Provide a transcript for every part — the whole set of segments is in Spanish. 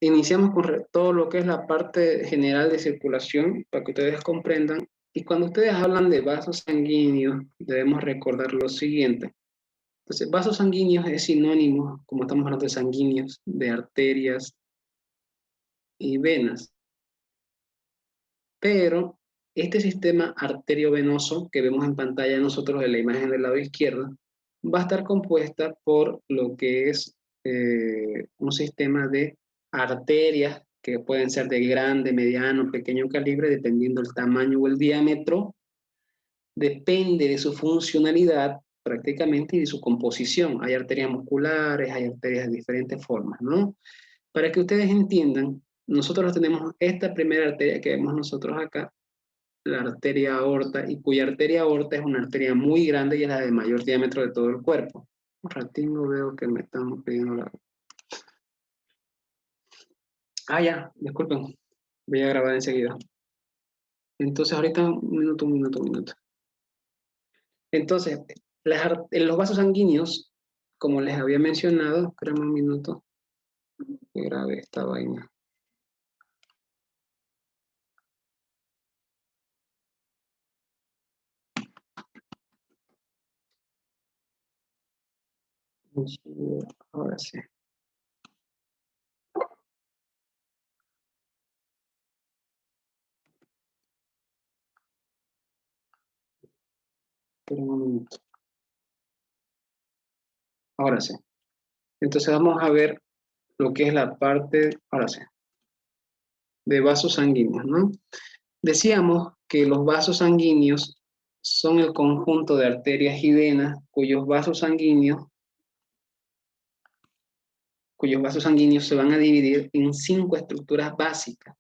iniciamos con todo lo que es la parte general de circulación, para que ustedes comprendan. Y cuando ustedes hablan de vasos sanguíneos, debemos recordar lo siguiente. Entonces, vasos sanguíneos es sinónimo, como estamos hablando de sanguíneos, de arterias y venas. Pero este sistema arteriovenoso que vemos en pantalla nosotros en la imagen del lado izquierdo, va a estar compuesta por lo que es un sistema de arterias que pueden ser de grande, mediano, pequeño calibre, dependiendo del tamaño o el diámetro, depende de su funcionalidad prácticamente y de su composición. Hay arterias musculares, hay arterias de diferentes formas, ¿no? Para que ustedes entiendan, nosotros tenemos esta primera arteria que vemos nosotros acá, la arteria aorta, y cuya arteria aorta es una arteria muy grande y es la de mayor diámetro de todo el cuerpo. Un ratito veo que me están pidiendo la... Ah, ya, disculpen, voy a grabar enseguida. Entonces, ahorita, un minuto. Entonces, los vasos sanguíneos, como les había mencionado, espérame un minuto, que grabé esta vaina. Ahora sí. Espera un minuto. Ahora sí. Entonces vamos a ver lo que es la parte, ahora sí, de vasos sanguíneos, ¿no? Decíamos que los vasos sanguíneos son el conjunto de arterias y venas cuyos vasos sanguíneos se van a dividir en 5 estructuras básicas.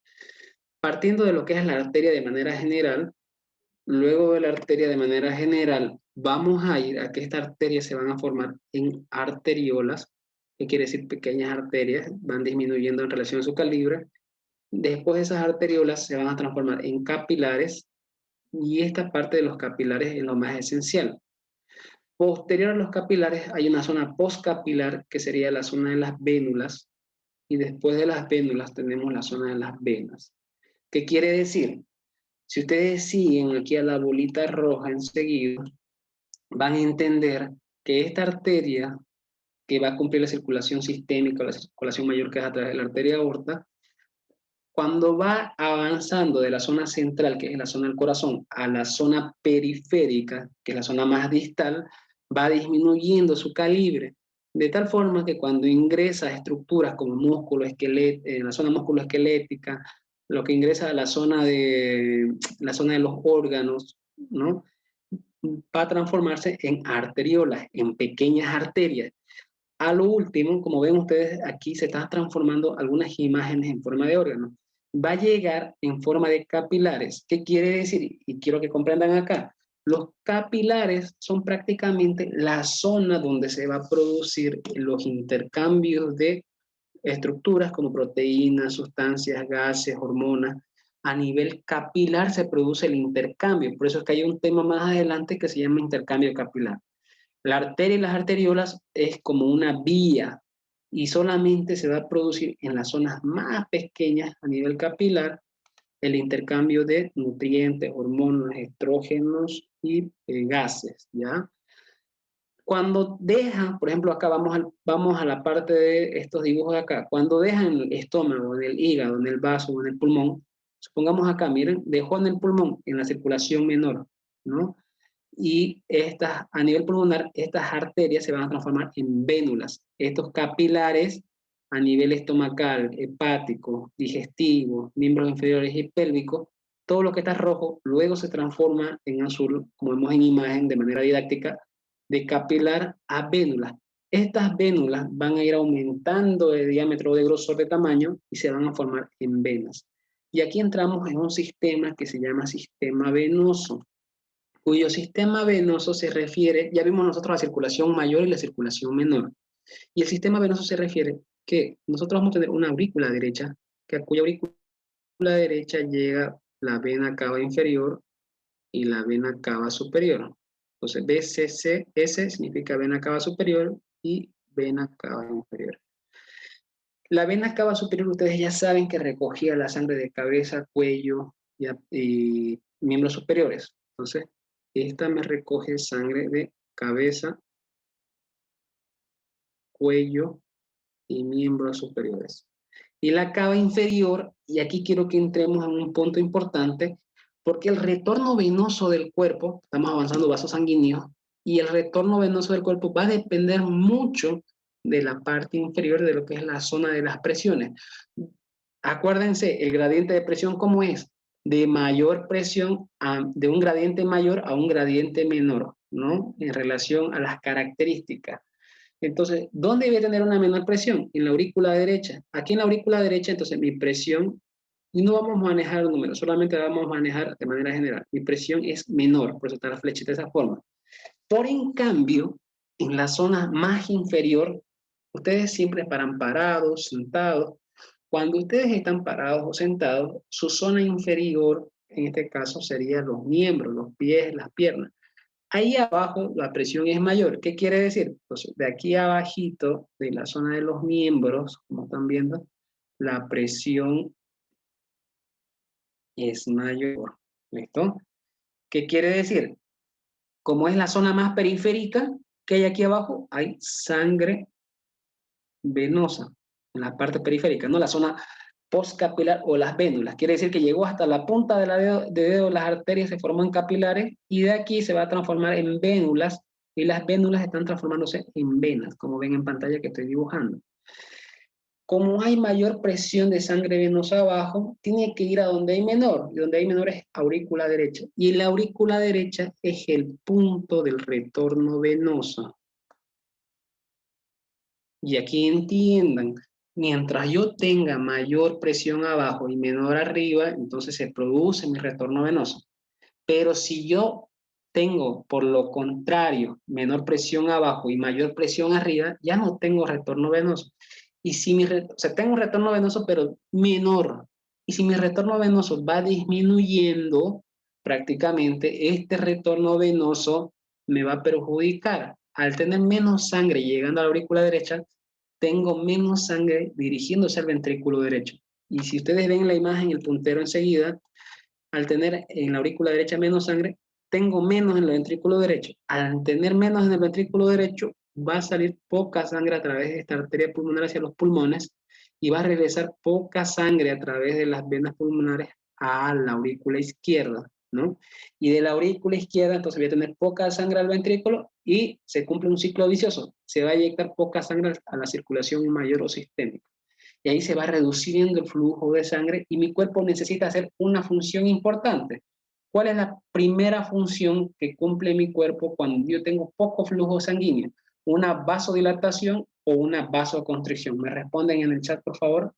Partiendo de lo que es la arteria de manera general, luego de la arteria de manera general, vamos a ir a que estas arterias se van a formar en arteriolas, que quiere decir pequeñas arterias, van disminuyendo en relación a su calibre. Después esas arteriolas se van a transformar en capilares, y esta parte de los capilares es lo más esencial. Posterior a los capilares hay una zona postcapilar que sería la zona de las vénulas, y después de las vénulas tenemos la zona de las venas. ¿Qué quiere decir? Si ustedes siguen aquí a la bolita roja enseguida, van a entender que esta arteria que va a cumplir la circulación sistémica, la circulación mayor que es a través de la arteria aorta, cuando va avanzando de la zona central, que es la zona del corazón, a la zona periférica, que es la zona más distal, va disminuyendo su calibre, de tal forma que cuando ingresa a estructuras como músculo esquelético, en la zona musculoesquelética, lo que ingresa a la zona de los órganos, ¿no? Va a transformarse en arteriolas, en pequeñas arterias. A lo último, como ven ustedes aquí, se están transformando algunas imágenes en forma de órgano. Va a llegar en forma de capilares. ¿Qué quiere decir? Y quiero que comprendan acá. Los capilares son prácticamente la zona donde se va a producir los intercambios de estructuras como proteínas, sustancias, gases, hormonas. A nivel capilar se produce el intercambio. Por eso es que hay un tema más adelante que se llama intercambio capilar. La arteria y las arteriolas es como una vía, y solamente se va a producir en las zonas más pequeñas a nivel capilar el intercambio de nutrientes, hormonas, estrógenos y gases, ¿ya? Cuando dejan, por ejemplo, acá vamos a la parte de estos dibujos de acá, cuando dejan el estómago, en el hígado, en el vaso, en el pulmón, supongamos acá, miren, dejó en el pulmón, en la circulación menor, ¿no? Y estas, a nivel pulmonar, estas arterias se van a transformar en vénulas. Estos capilares a nivel estomacal, hepático, digestivo, miembros inferiores y pélvico, todo lo que está rojo luego se transforma en azul, como vemos en imagen de manera didáctica, de capilar a vénula. Estas vénulas van a ir aumentando de diámetro, de grosor, de tamaño, y se van a formar en venas. Y aquí entramos en un sistema que se llama sistema venoso, cuyo sistema venoso se refiere, ya vimos nosotros la circulación mayor y la circulación menor, y el sistema venoso se refiere que nosotros vamos a tener una aurícula derecha, que a cuya aurícula derecha llega la vena cava inferior y la vena cava superior. Entonces, BCCS significa vena cava superior y vena cava inferior. La vena cava superior, ustedes ya saben que recogía la sangre de cabeza, cuello y miembros superiores. Entonces, esta me recoge sangre de cabeza, cuello y miembros superiores. Y la cava inferior, y aquí quiero que entremos en un punto importante, porque el retorno venoso del cuerpo, estamos avanzando vasos sanguíneos, y el retorno venoso del cuerpo va a depender mucho de la parte inferior de lo que es la zona de las presiones. Acuérdense, el gradiente de presión, ¿cómo es? De mayor presión, de un gradiente mayor a un gradiente menor, ¿no? En relación a las características. Entonces, ¿dónde debe tener una menor presión? En la aurícula derecha. Aquí en la aurícula derecha, entonces mi presión, y no vamos a manejar números, solamente vamos a manejar de manera general. Mi presión es menor, por eso está la flechita de esa forma. Por en cambio, en la zona más inferior, ustedes siempre paran parados, sentados. Cuando ustedes están parados o sentados, su zona inferior, en este caso, serían los miembros, los pies, las piernas. Ahí abajo la presión es mayor. ¿Qué quiere decir? Entonces, de aquí abajito, de la zona de los miembros, como están viendo, la presión es mayor. ¿Listo? ¿Qué quiere decir? Como es la zona más periférica que hay aquí abajo, hay sangre venosa en la parte periférica, no la zona postcapilar o las vénulas. Quiere decir que llegó hasta la punta de dedo, las arterias se forman capilares y de aquí se va a transformar en vénulas y las vénulas están transformándose en venas, como ven en pantalla que estoy dibujando. Como hay mayor presión de sangre venosa abajo, tiene que ir a donde hay menor, y donde hay menor es aurícula derecha. Y la aurícula derecha es el punto del retorno venoso. Y aquí entiendan, mientras yo tenga mayor presión abajo y menor arriba, entonces se produce mi retorno venoso. Pero si yo tengo, por lo contrario, menor presión abajo y mayor presión arriba, ya no tengo retorno venoso. Y si o sea, tengo un retorno venoso, pero menor. Y si mi retorno venoso va disminuyendo, prácticamente este retorno venoso me va a perjudicar. Al tener menos sangre llegando a la aurícula derecha, tengo menos sangre dirigiéndose al ventrículo derecho. Y si ustedes ven la imagen, el puntero enseguida, al tener en la aurícula derecha menos sangre, tengo menos en el ventrículo derecho. Al tener menos en el ventrículo derecho, va a salir poca sangre a través de esta arteria pulmonar hacia los pulmones y va a regresar poca sangre a través de las venas pulmonares a la aurícula izquierda, ¿no? Y de la aurícula izquierda, entonces voy a tener poca sangre al ventrículo y se cumple un ciclo vicioso. Se va a inyectar poca sangre a la circulación mayor o sistémica. Y ahí se va reduciendo el flujo de sangre y mi cuerpo necesita hacer una función importante. ¿Cuál es la primera función que cumple mi cuerpo cuando yo tengo poco flujo sanguíneo? ¿Una vasodilatación o una vasoconstricción? ¿Me responden en el chat, por favor?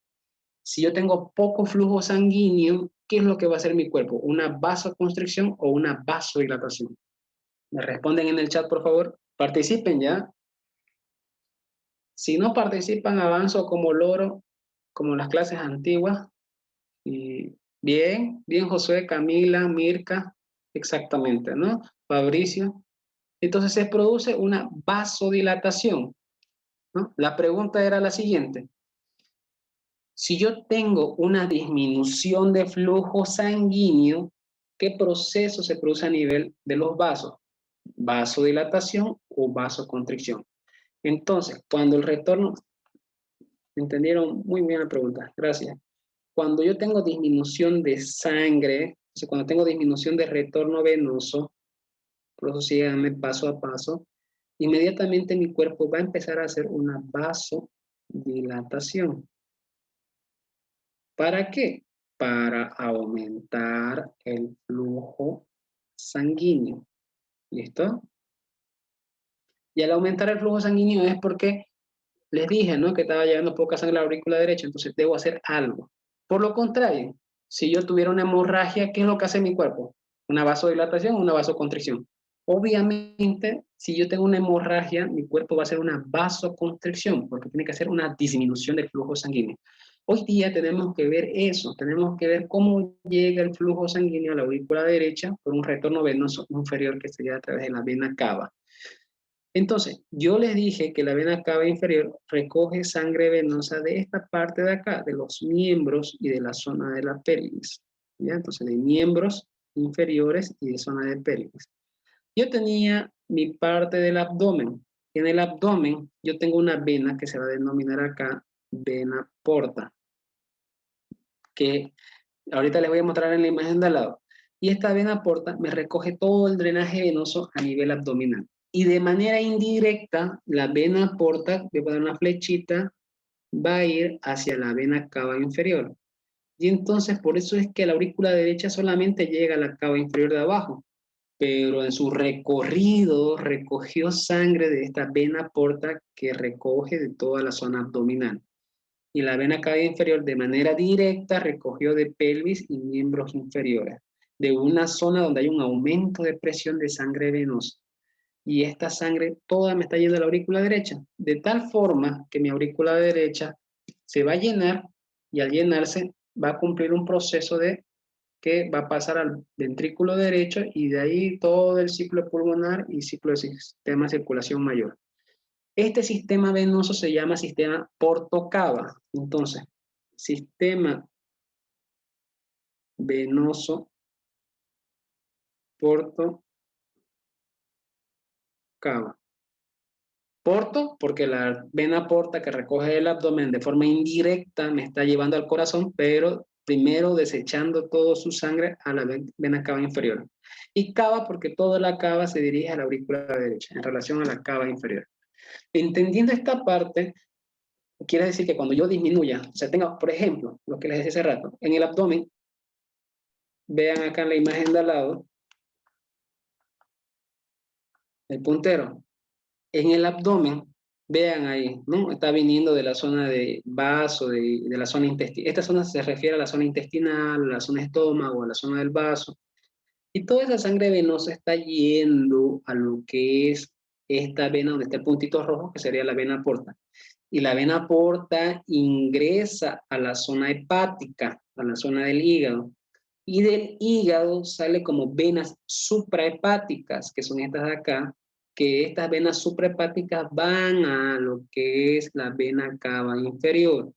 Si yo tengo poco flujo sanguíneo, ¿qué es lo que va a hacer mi cuerpo? ¿Una vasoconstricción o una vasodilatación? ¿Me responden en el chat, por favor? Participen ya. Si no participan, avanzo como loro, como las clases antiguas. Y bien, bien, Josué, Camila, Mirka, exactamente, ¿no? Fabricio. Entonces se produce una vasodilatación, ¿no? La pregunta era la siguiente. Si yo tengo una disminución de flujo sanguíneo, ¿qué proceso se produce a nivel de los vasos? ¿Vasodilatación o vasoconstricción? Entonces, cuando el retorno... ¿Entendieron? Muy bien la pregunta, gracias. Cuando yo tengo disminución de sangre, o sea, cuando tengo disminución de retorno venoso, por eso síganme paso a paso, inmediatamente mi cuerpo va a empezar a hacer una vasodilatación. ¿Para qué? Para aumentar el flujo sanguíneo. ¿Listo? Y al aumentar el flujo sanguíneo es porque les dije, ¿no? Que estaba llegando poca sangre a la aurícula derecha, entonces debo hacer algo. Por lo contrario, si yo tuviera una hemorragia, ¿qué es lo que hace mi cuerpo? ¿Una vasodilatación o una vasoconstricción? Obviamente, si yo tengo una hemorragia, mi cuerpo va a hacer una vasoconstricción, porque tiene que hacer una disminución del flujo sanguíneo. Hoy día tenemos que ver eso, tenemos que ver cómo llega el flujo sanguíneo a la aurícula derecha por un retorno venoso inferior que sería a través de la vena cava. Entonces, yo les dije que la vena cava inferior recoge sangre venosa de esta parte de acá, de los miembros y de la zona de la pelvis. ¿Ya? Entonces, de miembros inferiores y de zona de pelvis. Yo tenía mi parte del abdomen. En el abdomen yo tengo una vena que se va a denominar acá vena porta, que ahorita les voy a mostrar en la imagen de al lado. Y esta vena porta me recoge todo el drenaje venoso a nivel abdominal. Y de manera indirecta, la vena porta, voy a poner una flechita, va a ir hacia la vena cava inferior. Y entonces por eso es que la aurícula derecha solamente llega a la cava inferior de abajo, pero en su recorrido recogió sangre de esta vena porta que recoge de toda la zona abdominal. Y la vena cava inferior de manera directa recogió de pelvis y miembros inferiores, de una zona donde hay un aumento de presión de sangre venosa. Y esta sangre toda me está yendo a la aurícula derecha, de tal forma que mi aurícula derecha se va a llenar y al llenarse va a cumplir un proceso de que va a pasar al ventrículo derecho y de ahí todo el ciclo pulmonar y ciclo de sistema de circulación mayor. Este sistema venoso se llama sistema portocava. Entonces, sistema venoso portocava. Porto, porque la vena porta que recoge el abdomen de forma indirecta me está llevando al corazón, pero primero desechando toda su sangre a la vena cava inferior. Y cava porque toda la cava se dirige a la aurícula derecha en relación a la cava inferior. Entendiendo esta parte, quiere decir que cuando yo disminuya, o sea, tenga, por ejemplo, lo que les decía hace rato, en el abdomen, vean acá en la imagen de al lado, el puntero, en el abdomen, vean ahí, ¿no? Está viniendo de la zona de vaso, de la zona intestinal. Esta zona se refiere a la zona intestinal, a la zona estómago, a la zona del vaso. Y toda esa sangre venosa está yendo a lo que es esta vena donde está el puntito rojo, que sería la vena porta. Y la vena porta ingresa a la zona hepática, a la zona del hígado. Y del hígado sale como venas suprahepáticas, que son estas de acá, que estas venas suprahepáticas van a lo que es la vena cava inferior.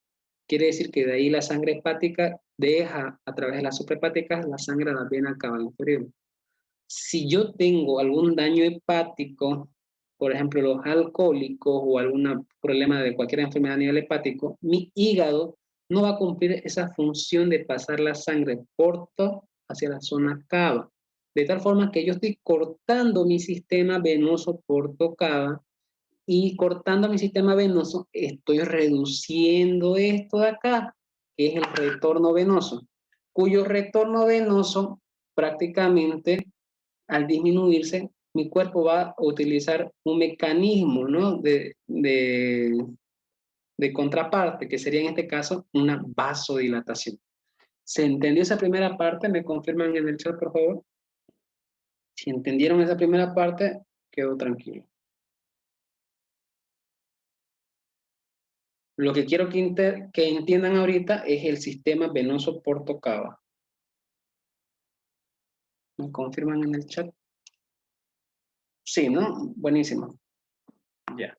Quiere decir que de ahí la sangre hepática deja a través de las suprahepáticas la sangre a la vena cava inferior. Si yo tengo algún daño hepático, por ejemplo, los alcohólicos o algún problema de cualquier enfermedad a nivel hepático, mi hígado no va a cumplir esa función de pasar la sangre porto hacia la zona cava. De tal forma que yo estoy cortando mi sistema venoso porto cava y cortando mi sistema venoso estoy reduciendo esto de acá, que es el retorno venoso, cuyo retorno venoso prácticamente al disminuirse, mi cuerpo va a utilizar un mecanismo, ¿no? de contraparte, que sería en este caso una vasodilatación. ¿Se entendió esa primera parte? ¿Me confirman en el chat, por favor? Si entendieron esa primera parte, quedo tranquilo. Lo que quiero que entiendan ahorita es el sistema venoso porto cava. ¿Me confirman en el chat? Sí, ¿no? Buenísimo. Ya.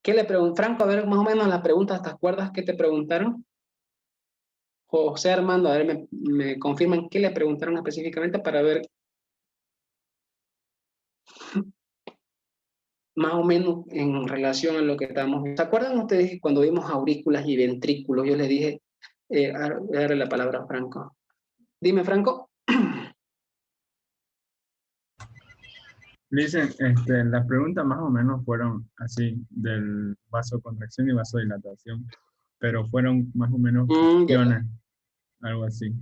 ¿Qué le pregunto? Franco, a ver más o menos las preguntas, ¿te acuerdas que te preguntaron? José Armando, a ver, me confirman qué le preguntaron específicamente para ver más o menos en relación a lo que estamos. ¿Se acuerdan ustedes que cuando vimos aurículas y ventrículos, yo les dije, voy a darle la palabra a Franco. Dime, Franco. Dicen, las preguntas más o menos fueron así, del vasocontracción y vasodilatación, pero fueron más o menos Ya. funciones, algo así,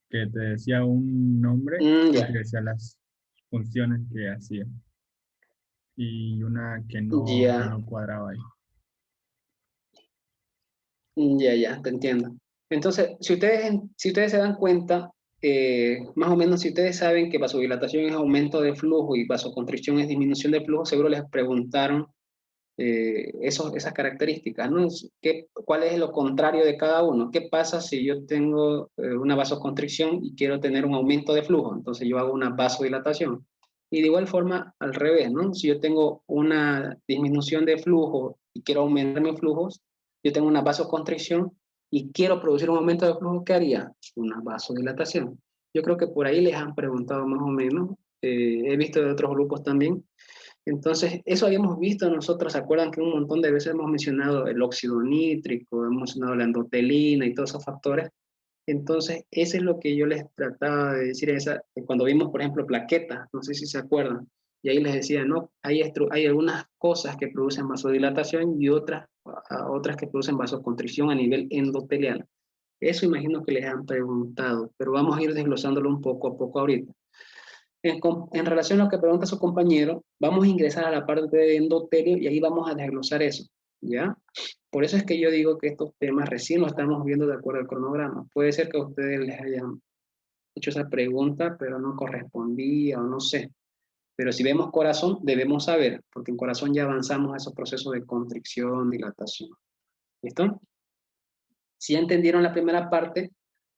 que te decía un nombre y Ya. te decía las funciones que hacía, y una que no, Ya. no cuadraba ahí. Ya, te entiendo. Entonces, si ustedes se dan cuenta, más o menos si ustedes saben que vasodilatación es aumento de flujo y vasoconstricción es disminución de flujo, seguro les preguntaron esas características, ¿no? ¿Cuál es lo contrario de cada uno? ¿Qué pasa si yo tengo una vasoconstricción y quiero tener un aumento de flujo? Entonces yo hago una vasodilatación. Y de igual forma, al revés, ¿no? Si yo tengo una disminución de flujo y quiero aumentar mis flujos, yo tengo una vasoconstricción y quiero producir un aumento de flujo, ¿qué haría? Una vasodilatación. Yo creo que por ahí les han preguntado más o menos. He visto de otros grupos también. Entonces, eso habíamos visto nosotros. ¿Se acuerdan que un montón de veces hemos mencionado el óxido nítrico, hemos mencionado la endotelina y todos esos factores? Entonces, eso es lo que yo les trataba de decir cuando vimos, por ejemplo, plaquetas, no sé si se acuerdan, y ahí les decía, no, hay algunas cosas que producen vasodilatación y otras que producen vasoconstricción a nivel endotelial. Eso imagino que les han preguntado, pero vamos a ir desglosándolo un poco a poco ahorita. En relación a lo que pregunta su compañero, vamos a ingresar a la parte de endotelio y ahí vamos a desglosar eso, ¿ya? Por eso es que yo digo que estos temas recién los estamos viendo de acuerdo al cronograma. Puede ser que a ustedes les hayan hecho esa pregunta, pero no correspondía o no sé. Pero si vemos corazón, debemos saber, porque en corazón ya avanzamos a esos procesos de constricción, dilatación. ¿Listo? Si ya entendieron la primera parte,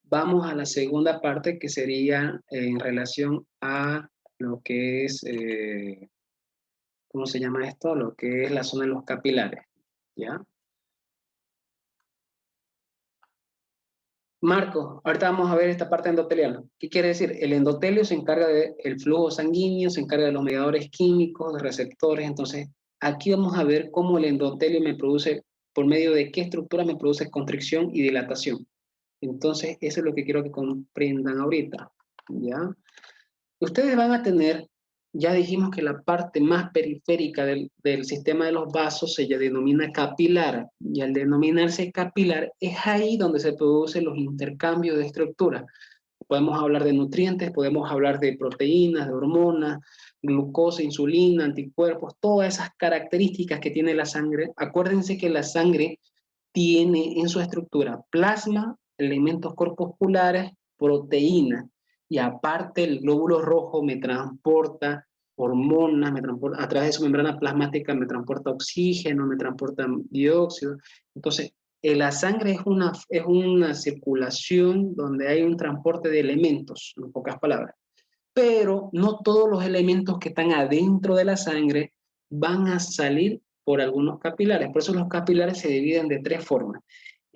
vamos a la segunda parte, que sería en relación a lo que es, ¿cómo se llama esto? Lo que es la zona de los capilares, ¿ya? Marco, ahorita vamos a ver esta parte endotelial. ¿Qué quiere decir? El endotelio se encarga del flujo sanguíneo, se encarga de los mediadores químicos, de receptores. Entonces, aquí vamos a ver cómo el endotelio me produce, por medio de qué estructura me produce constricción y dilatación. Entonces, eso es lo que quiero que comprendan ahorita, ¿ya? Ustedes van a tener, ya dijimos que la parte más periférica del sistema de los vasos se denomina capilar, y al denominarse capilar es ahí donde se producen los intercambios de estructura. Podemos hablar de nutrientes, podemos hablar de proteínas, de hormonas, glucosa, insulina, anticuerpos, todas esas características que tiene la sangre. Acuérdense que la sangre tiene en su estructura plasma, elementos corpusculares, proteínas, y aparte el glóbulo rojo me transporta hormonas, a través de su membrana plasmática me transporta oxígeno, me transporta dióxido. Entonces, la sangre es una circulación donde hay un transporte de elementos, en pocas palabras. Pero no todos los elementos que están adentro de la sangre van a salir por algunos capilares. Por eso los capilares se dividen de tres formas.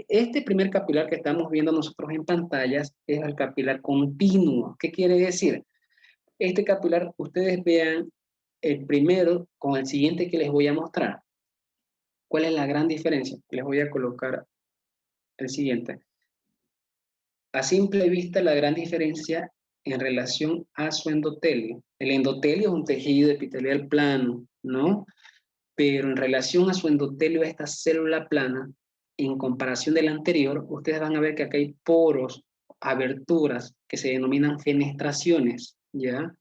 Este primer capilar que estamos viendo nosotros en pantallas es el capilar continuo. ¿Qué quiere decir? Este capilar, ustedes vean el primero con el siguiente que les voy a mostrar. ¿Cuál es la gran diferencia? Les voy a colocar el siguiente. A simple vista, la gran diferencia en relación a su endotelio. El endotelio es un tejido epitelial plano, ¿no? Pero en relación a su endotelio, esta célula plana, en comparación del anterior, ustedes van a ver que acá hay poros, aberturas, que se denominan fenestraciones, ¿ya?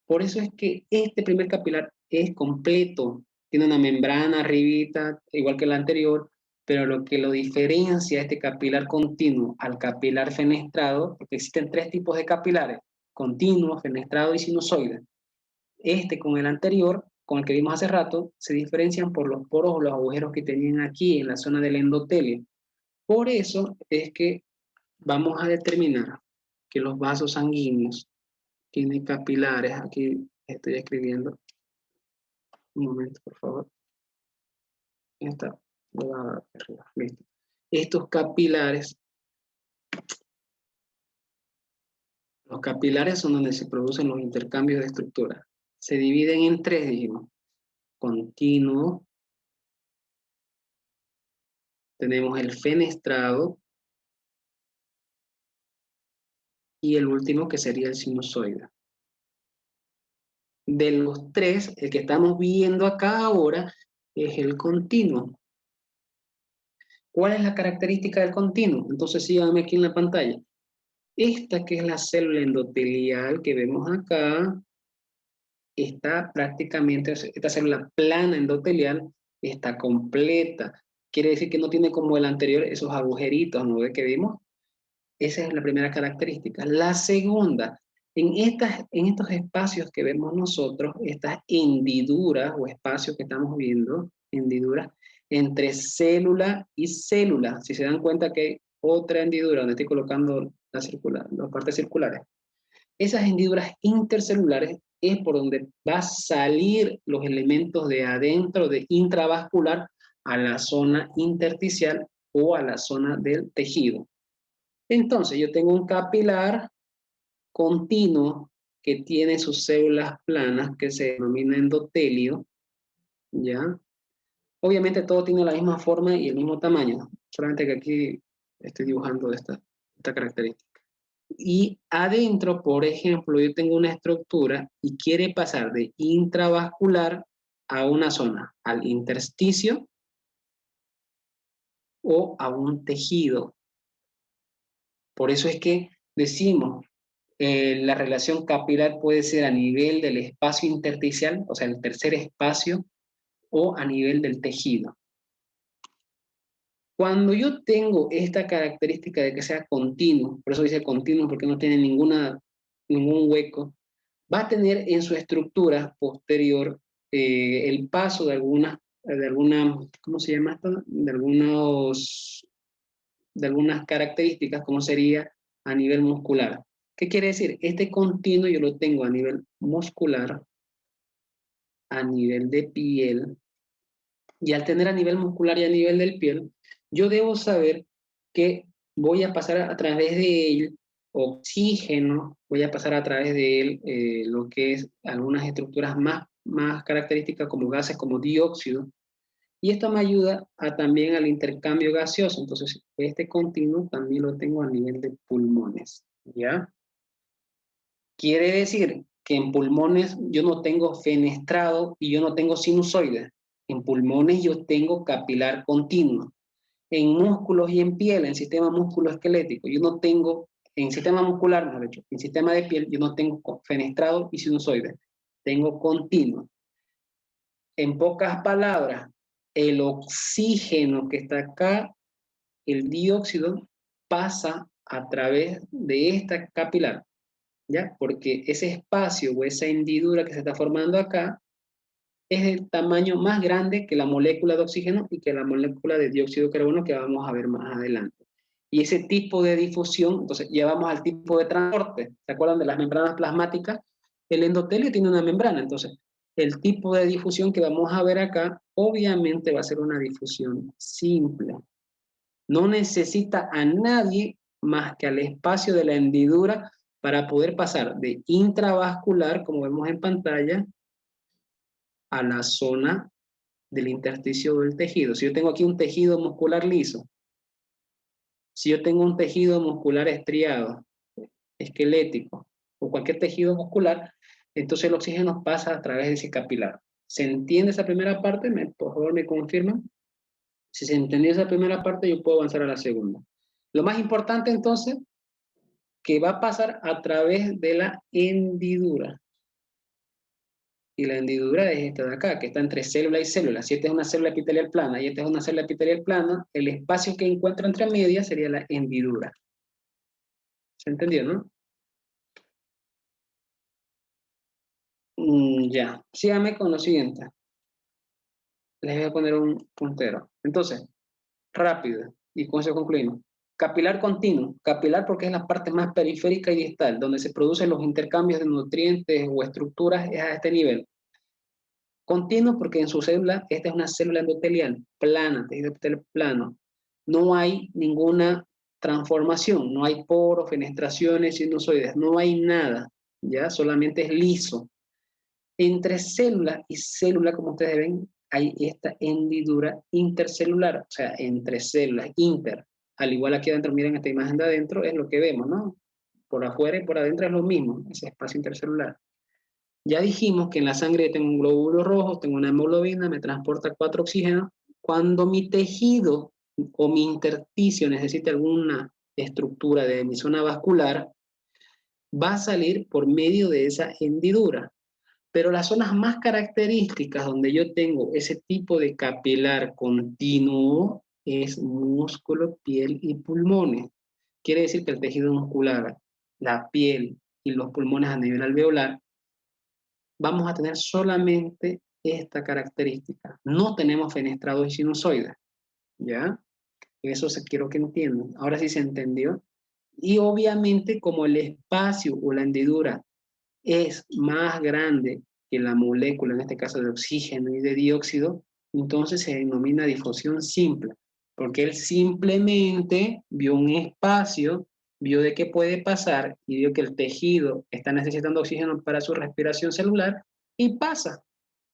Por eso es que este primer capilar es completo, tiene una membrana arribita, igual que el anterior, pero lo que lo diferencia este capilar continuo al capilar fenestrado, porque existen tres tipos de capilares, continuo, fenestrado y sinusoide. Este con el anterior, con el que vimos hace rato, se diferencian por los poros o los agujeros que tenían aquí en la zona del endotelio. Por eso es que vamos a determinar que los vasos sanguíneos tienen capilares. Aquí estoy escribiendo. Un momento, por favor. Esta, listo. Estos capilares, los capilares son donde se producen los intercambios de estructura. Se dividen en tres, dijimos. Continuo, tenemos el fenestrado y el último que sería el sinusoide. De los tres, el que estamos viendo acá ahora es el continuo. ¿Cuál es la característica del continuo? Entonces síganme aquí en la pantalla. Esta que es la célula endotelial que vemos acá, está prácticamente, esta célula plana endotelial está completa. Quiere decir que no tiene como el anterior esos agujeritos, ¿no ve que vimos? Esa es la primera característica. La segunda, en estos espacios que vemos nosotros, estas hendiduras o espacios que estamos viendo, hendiduras, entre célula y célula. Si se dan cuenta que hay otra hendidura donde estoy colocando las partes circulares. Esas hendiduras intercelulares es por donde va a salir los elementos de adentro, de intravascular, a la zona intersticial o a la zona del tejido. Entonces, yo tengo un capilar continuo que tiene sus células planas, que se denomina endotelio, ¿ya? Obviamente todo tiene la misma forma y el mismo tamaño, solamente que aquí estoy dibujando esta característica. Y adentro, por ejemplo, yo tengo una estructura y quiere pasar de intravascular a una zona, al intersticio o a un tejido. Por eso es que decimos, la relación capilar puede ser a nivel del espacio intersticial, o sea, el tercer espacio, o a nivel del tejido. Cuando yo tengo esta característica de que sea continuo, por eso dice continuo porque no tiene ningún hueco, va a tener en su estructura posterior el paso de alguna, ¿cómo se llama esto? De algunas características, como sería a nivel muscular. ¿Qué quiere decir? Este continuo yo lo tengo a nivel muscular, a nivel de piel, y al tener a nivel muscular y a nivel del piel, yo debo saber que voy a pasar a través de él oxígeno, voy a pasar a través de él lo que es algunas estructuras más características como gases como dióxido, y esto me ayuda también al intercambio gaseoso. Entonces, este continuo también lo tengo a nivel de pulmones, ¿ya? Quiere decir que en pulmones yo no tengo fenestrado y yo no tengo sinusoide. En pulmones yo tengo capilar continuo. En músculos y en piel, en sistema musculoesquelético, yo no tengo, en sistema muscular, mejor dicho, en sistema de piel, yo no tengo fenestrado y sinusoide. Tengo continuo. En pocas palabras, el oxígeno que está acá, el dióxido, pasa a través de esta capilar, ¿ya? Porque ese espacio o esa hendidura que se está formando acá es el tamaño más grande que la molécula de oxígeno y que la molécula de dióxido de carbono que vamos a ver más adelante. Y ese tipo de difusión, entonces ya vamos al tipo de transporte. ¿Se acuerdan de las membranas plasmáticas? El endotelio tiene una membrana, entonces el tipo de difusión que vamos a ver acá obviamente va a ser una difusión simple. No necesita a nadie más que al espacio de la hendidura para poder pasar de intravascular, como vemos en pantalla, a la zona del intersticio del tejido. Si yo tengo aquí un tejido muscular liso, si yo tengo un tejido muscular estriado, esquelético, o cualquier tejido muscular, entonces el oxígeno pasa a través de ese capilar. ¿Se entiende esa primera parte? Por favor, me confirman. Si se entendió esa primera parte, yo puedo avanzar a la segunda. Lo más importante entonces, que va a pasar a través de la hendidura. Y la hendidura es esta de acá, que está entre célula y célula. Si esta es una célula epitelial plana y esta es una célula epitelial plana, el espacio que encuentra entre medias sería la hendidura. ¿Se entendió, no? Ya, síganme con lo siguiente. Les voy a poner un puntero. Entonces, rápido, y con eso concluimos. Capilar continuo. Capilar porque es la parte más periférica y distal, donde se producen los intercambios de nutrientes o estructuras, es a este nivel. Continuo porque en su célula, esta es una célula endotelial plana, tejido epitelial plano. No hay ninguna transformación, no hay poros, fenestraciones, sinusoides, no hay nada, ¿ya? Solamente es liso. Entre célula y célula, como ustedes ven, hay esta hendidura intercelular, o sea, entre células, inter. Al igual aquí adentro, miren esta imagen de adentro, es lo que vemos, ¿no? Por afuera y por adentro es lo mismo, ese espacio intercelular. Ya dijimos que en la sangre tengo un glóbulo rojo, tengo una hemoglobina, me transporta 4 oxígenos. Cuando mi tejido o mi intersticio necesite alguna estructura de mi zona vascular, va a salir por medio de esa hendidura. Pero las zonas más características donde yo tengo ese tipo de capilar continuo es músculo, piel y pulmones. Quiere decir que el tejido muscular, la piel y los pulmones a nivel alveolar vamos a tener solamente esta característica. No tenemos fenestrados y sinusoides, ¿ya? Eso quiero que entiendan. Ahora sí se entendió. Y obviamente como el espacio o la hendidura es más grande que la molécula, en este caso de oxígeno y de dióxido, entonces se denomina difusión simple, porque él simplemente vio un espacio, vio de qué puede pasar y vio que el tejido está necesitando oxígeno para su respiración celular y pasa.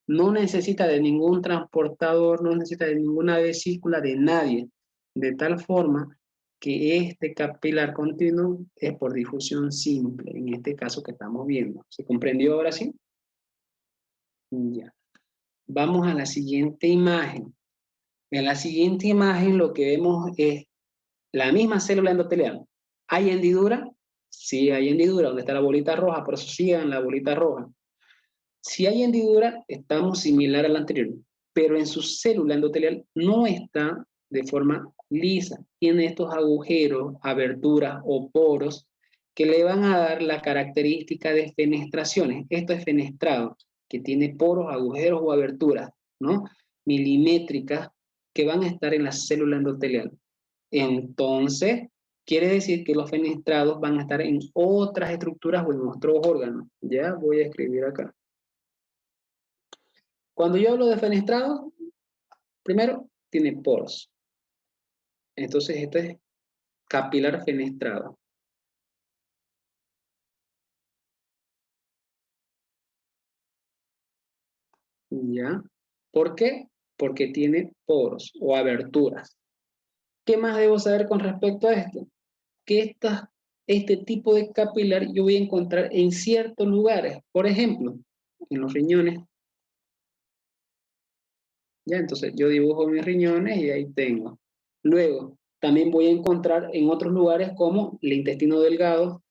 No necesita de ningún transportador, no necesita de ninguna vesícula de nadie, de tal forma que este capilar continuo es por difusión simple, en este caso que estamos viendo. ¿Se comprendió ahora sí? Ya. Vamos a la siguiente imagen. En la siguiente imagen lo que vemos es la misma célula endotelial. ¿Hay hendidura? Sí, hay hendidura, donde está la bolita roja, por eso sigan la bolita roja. Si hay hendidura, estamos similar al anterior, pero en su célula endotelial no está de forma lisa. Tiene estos agujeros, aberturas o poros que le van a dar la característica de fenestraciones. Esto es fenestrado, que tiene poros, agujeros o aberturas, ¿no? Milimétricas que van a estar en la célula endotelial. Entonces, quiere decir que los fenestrados van a estar en otras estructuras o en otros órganos. Ya voy a escribir acá. Cuando yo hablo de fenestrado, primero tiene poros. Entonces, esto es capilar fenestrado. ¿Ya? ¿Por qué? Porque tiene poros o aberturas. ¿Qué más debo saber con respecto a esto? Que este tipo de capilar yo voy a encontrar en ciertos lugares. Por ejemplo, en los riñones. ¿Ya? Entonces yo dibujo mis riñones y ahí tengo. Luego, también voy a encontrar en otros lugares como el intestino delgado,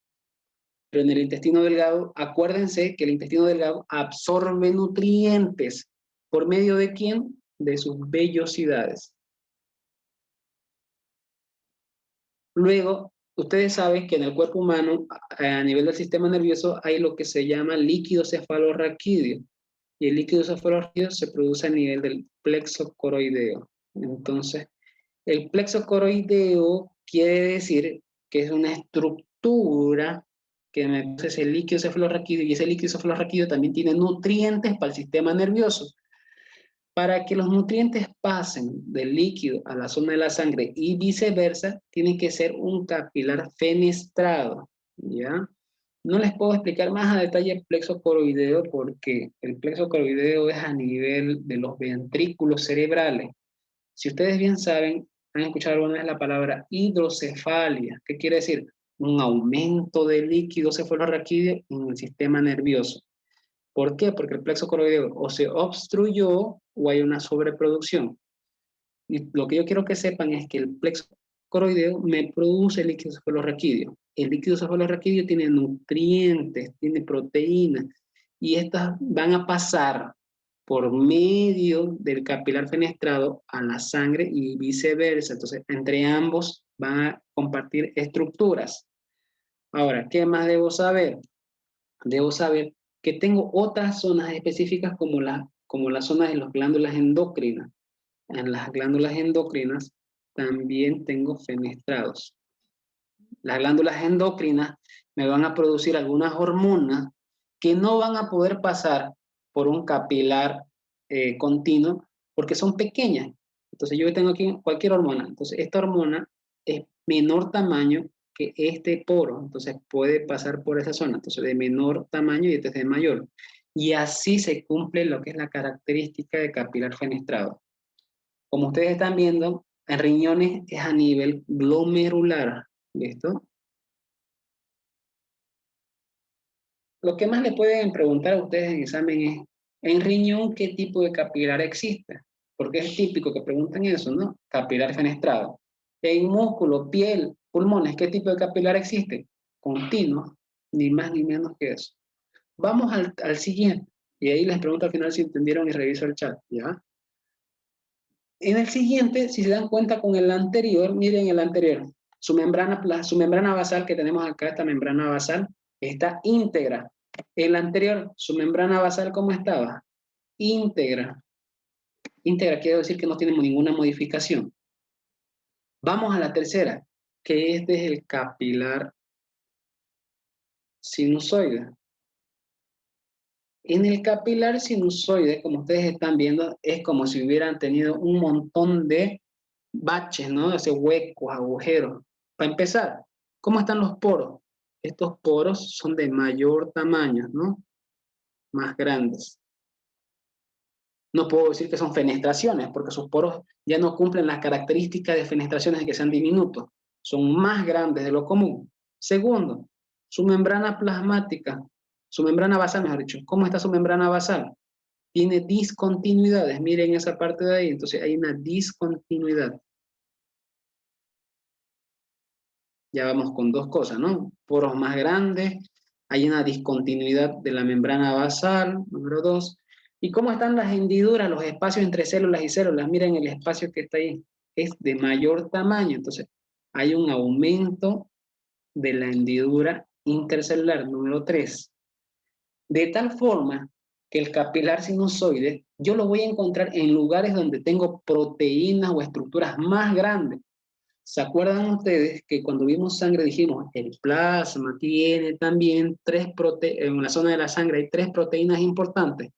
pero en el intestino delgado, acuérdense que el intestino delgado absorbe nutrientes. ¿Por medio de quién? De sus vellosidades. Luego, ustedes saben que en el cuerpo humano, a nivel del sistema nervioso, hay lo que se llama líquido cefalorraquídeo. Y el líquido cefalorraquídeo se produce a nivel del plexo coroideo. Entonces, el plexo coroideo quiere decir que es una estructura que me produce el líquido cefalorraquídeo y ese líquido cefalorraquídeo también tiene nutrientes para el sistema nervioso. Para que los nutrientes pasen del líquido a la zona de la sangre y viceversa, tiene que ser un capilar fenestrado, ¿ya? No les puedo explicar más a detalle el plexo coroideo porque el plexo coroideo es a nivel de los ventrículos cerebrales. Si ustedes bien saben, han escuchado alguna vez la palabra hidrocefalia. ¿Qué quiere decir? Un aumento de líquido cefalorraquídeo en el sistema nervioso. ¿Por qué? Porque el plexo coroideo o se obstruyó o hay una sobreproducción. Y lo que yo quiero que sepan es que el plexo coroideo me produce líquido cefalorraquídeo. El líquido cefalorraquídeo tiene nutrientes, tiene proteínas, y estas van a pasar por medio del capilar fenestrado a la sangre y viceversa. Entonces, entre ambos van a compartir estructuras. Ahora, ¿qué más debo saber? Debo saber que tengo otras zonas específicas como la zona de las glándulas endocrinas. En las glándulas endocrinas también tengo fenestrados. Las glándulas endocrinas me van a producir algunas hormonas que no van a poder pasar por un capilar continuo porque son pequeñas. Entonces yo tengo aquí cualquier hormona. Entonces esta hormona es menor tamaño que este poro. Entonces puede pasar por esa zona. Entonces de menor tamaño y este es de mayor. Y así se cumple lo que es la característica de capilar fenestrado. Como ustedes están viendo, en riñones es a nivel glomerular. ¿Listo? Lo que más le pueden preguntar a ustedes en examen es, ¿en riñón qué tipo de capilar existe? Porque es típico que pregunten eso, ¿no? Capilar fenestrado. En músculo, piel, pulmones, ¿qué tipo de capilar existe? Continuo, ni más ni menos que eso. Vamos al siguiente. Y ahí les pregunto al final si entendieron y reviso el chat, ¿ya? En el siguiente, si se dan cuenta con el anterior, miren el anterior. Su membrana basal que tenemos acá, esta membrana basal, está íntegra. El anterior, su membrana basal, ¿cómo estaba? Íntegra. Íntegra quiere decir que no tiene ninguna modificación. Vamos a la tercera, que este es el capilar sinusoide. En el capilar sinusoide, como ustedes están viendo, es como si hubieran tenido un montón de baches, ¿no? Ese huecos, agujeros. Para empezar, ¿cómo están los poros? Estos poros son de mayor tamaño, ¿no? Más grandes. No puedo decir que son fenestraciones, porque sus poros ya no cumplen las características de fenestraciones de que sean diminutos. Son más grandes de lo común. Segundo, su membrana plasmática, su membrana basal, mejor dicho. ¿Cómo está su membrana basal? Tiene discontinuidades. Miren esa parte de ahí. Entonces hay una discontinuidad. Ya vamos con dos cosas, ¿no? Poros más grandes, hay una discontinuidad de la membrana basal, número dos. ¿Y cómo están las hendiduras, los espacios entre células y células? Miren el espacio que está ahí, es de mayor tamaño, entonces hay un aumento de la hendidura intercelular, número tres. De tal forma que el capilar sinusoide, yo lo voy a encontrar en lugares donde tengo proteínas o estructuras más grandes. ¿Se acuerdan ustedes que cuando vimos sangre dijimos, el plasma tiene también en la zona de la sangre hay tres proteínas importantes?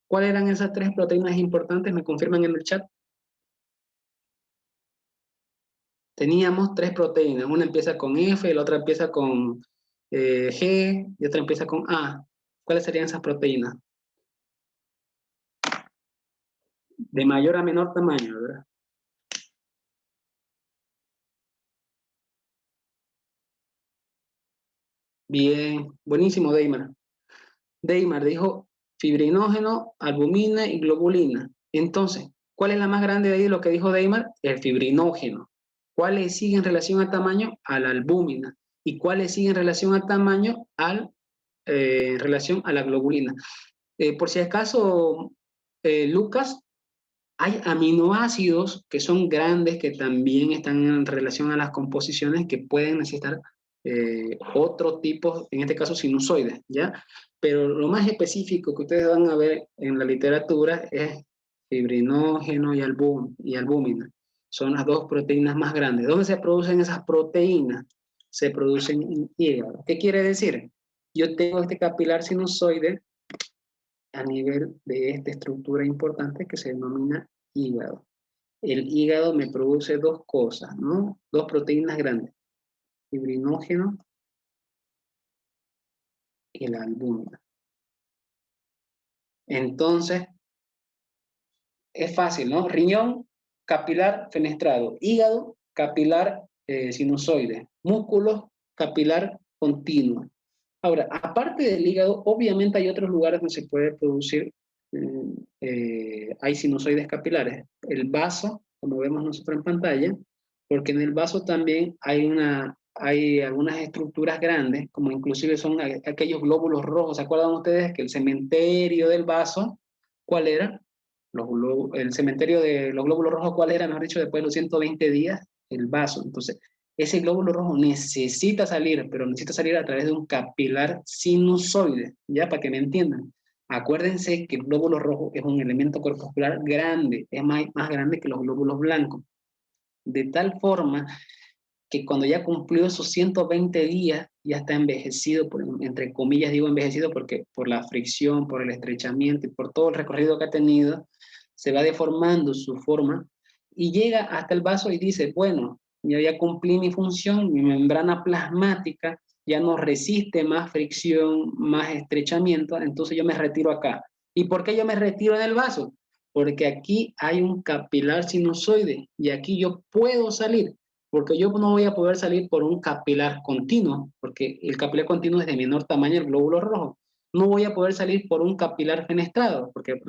¿Cuáles eran esas tres proteínas importantes? ¿Me confirman en el chat? Teníamos tres proteínas, una empieza con F, la otra empieza con G y otra empieza con A. ¿Cuáles serían esas proteínas? De mayor a menor tamaño, ¿verdad? Bien, buenísimo, Deimar. Deimar dijo fibrinógeno, albumina y globulina. Entonces, ¿cuál es la más grande de ahí de lo que dijo Deimar? El fibrinógeno. ¿Cuáles siguen en relación a tamaño? A la albúmina. ¿Y cuáles siguen en relación a tamaño? En relación a la globulina. Por si acaso, Lucas, hay aminoácidos que son grandes, que también están en relación a las composiciones que pueden necesitar otro tipo, en este caso sinusoides, ¿ya? Pero lo más específico que ustedes van a ver en la literatura es fibrinógeno y albúmina. Son las dos proteínas más grandes. ¿Dónde se producen esas proteínas? Se producen en hígado. ¿Qué quiere decir? Yo tengo este capilar sinusoide a nivel de esta estructura importante que se denomina hígado. El hígado me produce dos cosas, ¿no? Dos proteínas grandes, fibrinógeno y la albúmina. Entonces, es fácil, ¿no? Riñón, capilar fenestrado. Hígado, capilar sinusoide. Músculo, capilar continuo. Ahora, aparte del hígado, obviamente hay otros lugares donde se puede producir, hay sinusoides capilares. El vaso, como vemos nosotros en pantalla, porque en el vaso también hay algunas estructuras grandes, como inclusive son aquellos glóbulos rojos. ¿Se acuerdan ustedes que el cementerio del vaso, cuál era? El cementerio de los glóbulos rojos, ¿cuál era? Mejor dicho, después de los 120 días, el vaso. Entonces, ese glóbulo rojo necesita salir, pero necesita salir a través de un capilar sinusoide, ¿ya? Para que me entiendan. Acuérdense que el glóbulo rojo es un elemento corpuscular grande, es más grande que los glóbulos blancos. De tal forma que cuando ya cumplió esos 120 días, ya está envejecido, entre comillas digo envejecido porque por la fricción, por el estrechamiento y por todo el recorrido que ha tenido, se va deformando su forma y llega hasta el vaso y dice, bueno, yo ya cumplí mi función, mi membrana plasmática ya no resiste más fricción, más estrechamiento, entonces yo me retiro acá. ¿Y por qué yo me retiro en el vaso? Porque aquí hay un capilar sinusoide y aquí yo puedo salir, porque yo no voy a poder salir por un capilar continuo, porque el capilar continuo es de menor tamaño el glóbulo rojo. No voy a poder salir por un capilar fenestrado, porque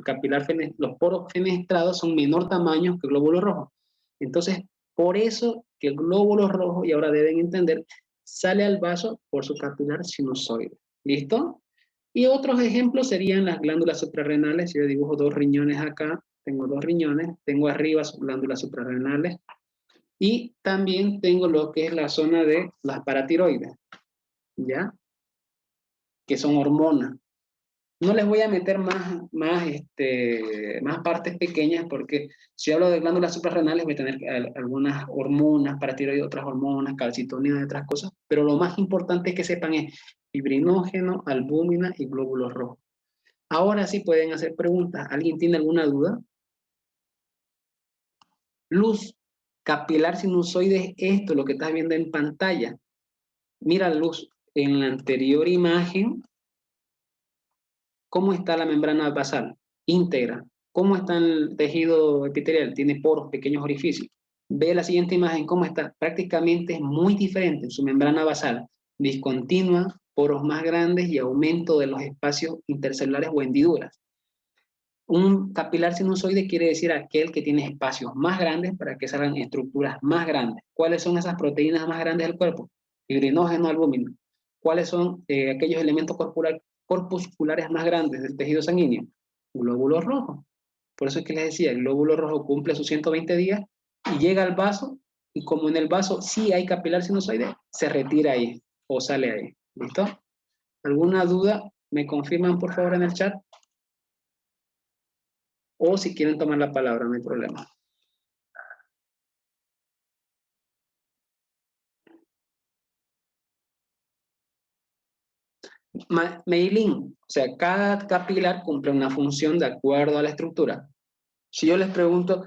los poros fenestrados son menor tamaño que el glóbulo rojo. Entonces, por eso que el glóbulo rojo, y ahora deben entender, sale al vaso por su capilar sinusoide. ¿Listo? Y otros ejemplos serían las glándulas suprarrenales. Si yo dibujo dos riñones acá, tengo dos riñones, tengo arriba glándulas suprarrenales, y también tengo lo que es la zona de las paratiroides, ¿ya? Que son hormonas. No les voy a meter más partes pequeñas porque si hablo de glándulas suprarrenales voy a tener algunas hormonas, paratiroides, otras hormonas, calcitonina y otras cosas, pero lo más importante que sepan es fibrinógeno, albúmina y glóbulos rojos. Ahora sí pueden hacer preguntas. ¿Alguien tiene alguna duda? Luz, capilar sinusoide es esto, lo que estás viendo en pantalla. Mira, Luz, en la anterior imagen, ¿cómo está la membrana basal? Íntegra. ¿Cómo está el tejido epitelial? Tiene poros, pequeños orificios. Ve la siguiente imagen, ¿cómo está? Prácticamente es muy diferente en su membrana basal. Discontinua, poros más grandes y aumento de los espacios intercelulares o hendiduras. Un capilar sinusoide quiere decir aquel que tiene espacios más grandes para que salgan estructuras más grandes. ¿Cuáles son esas proteínas más grandes del cuerpo? Fibrinógeno, albúmina. ¿Cuáles son aquellos elementos corpusculares más grandes del tejido sanguíneo? Glóbulos rojos. Por eso es que les decía, el glóbulo rojo cumple sus 120 días y llega al vaso, y como en el vaso sí hay capilar sinusoide, se retira ahí o sale ahí. ¿Listo? ¿Alguna duda? ¿Me confirman por favor en el chat? O si quieren tomar la palabra, no hay problema. Meilin, o sea, cada capilar cumple una función de acuerdo a la estructura. Si yo les pregunto,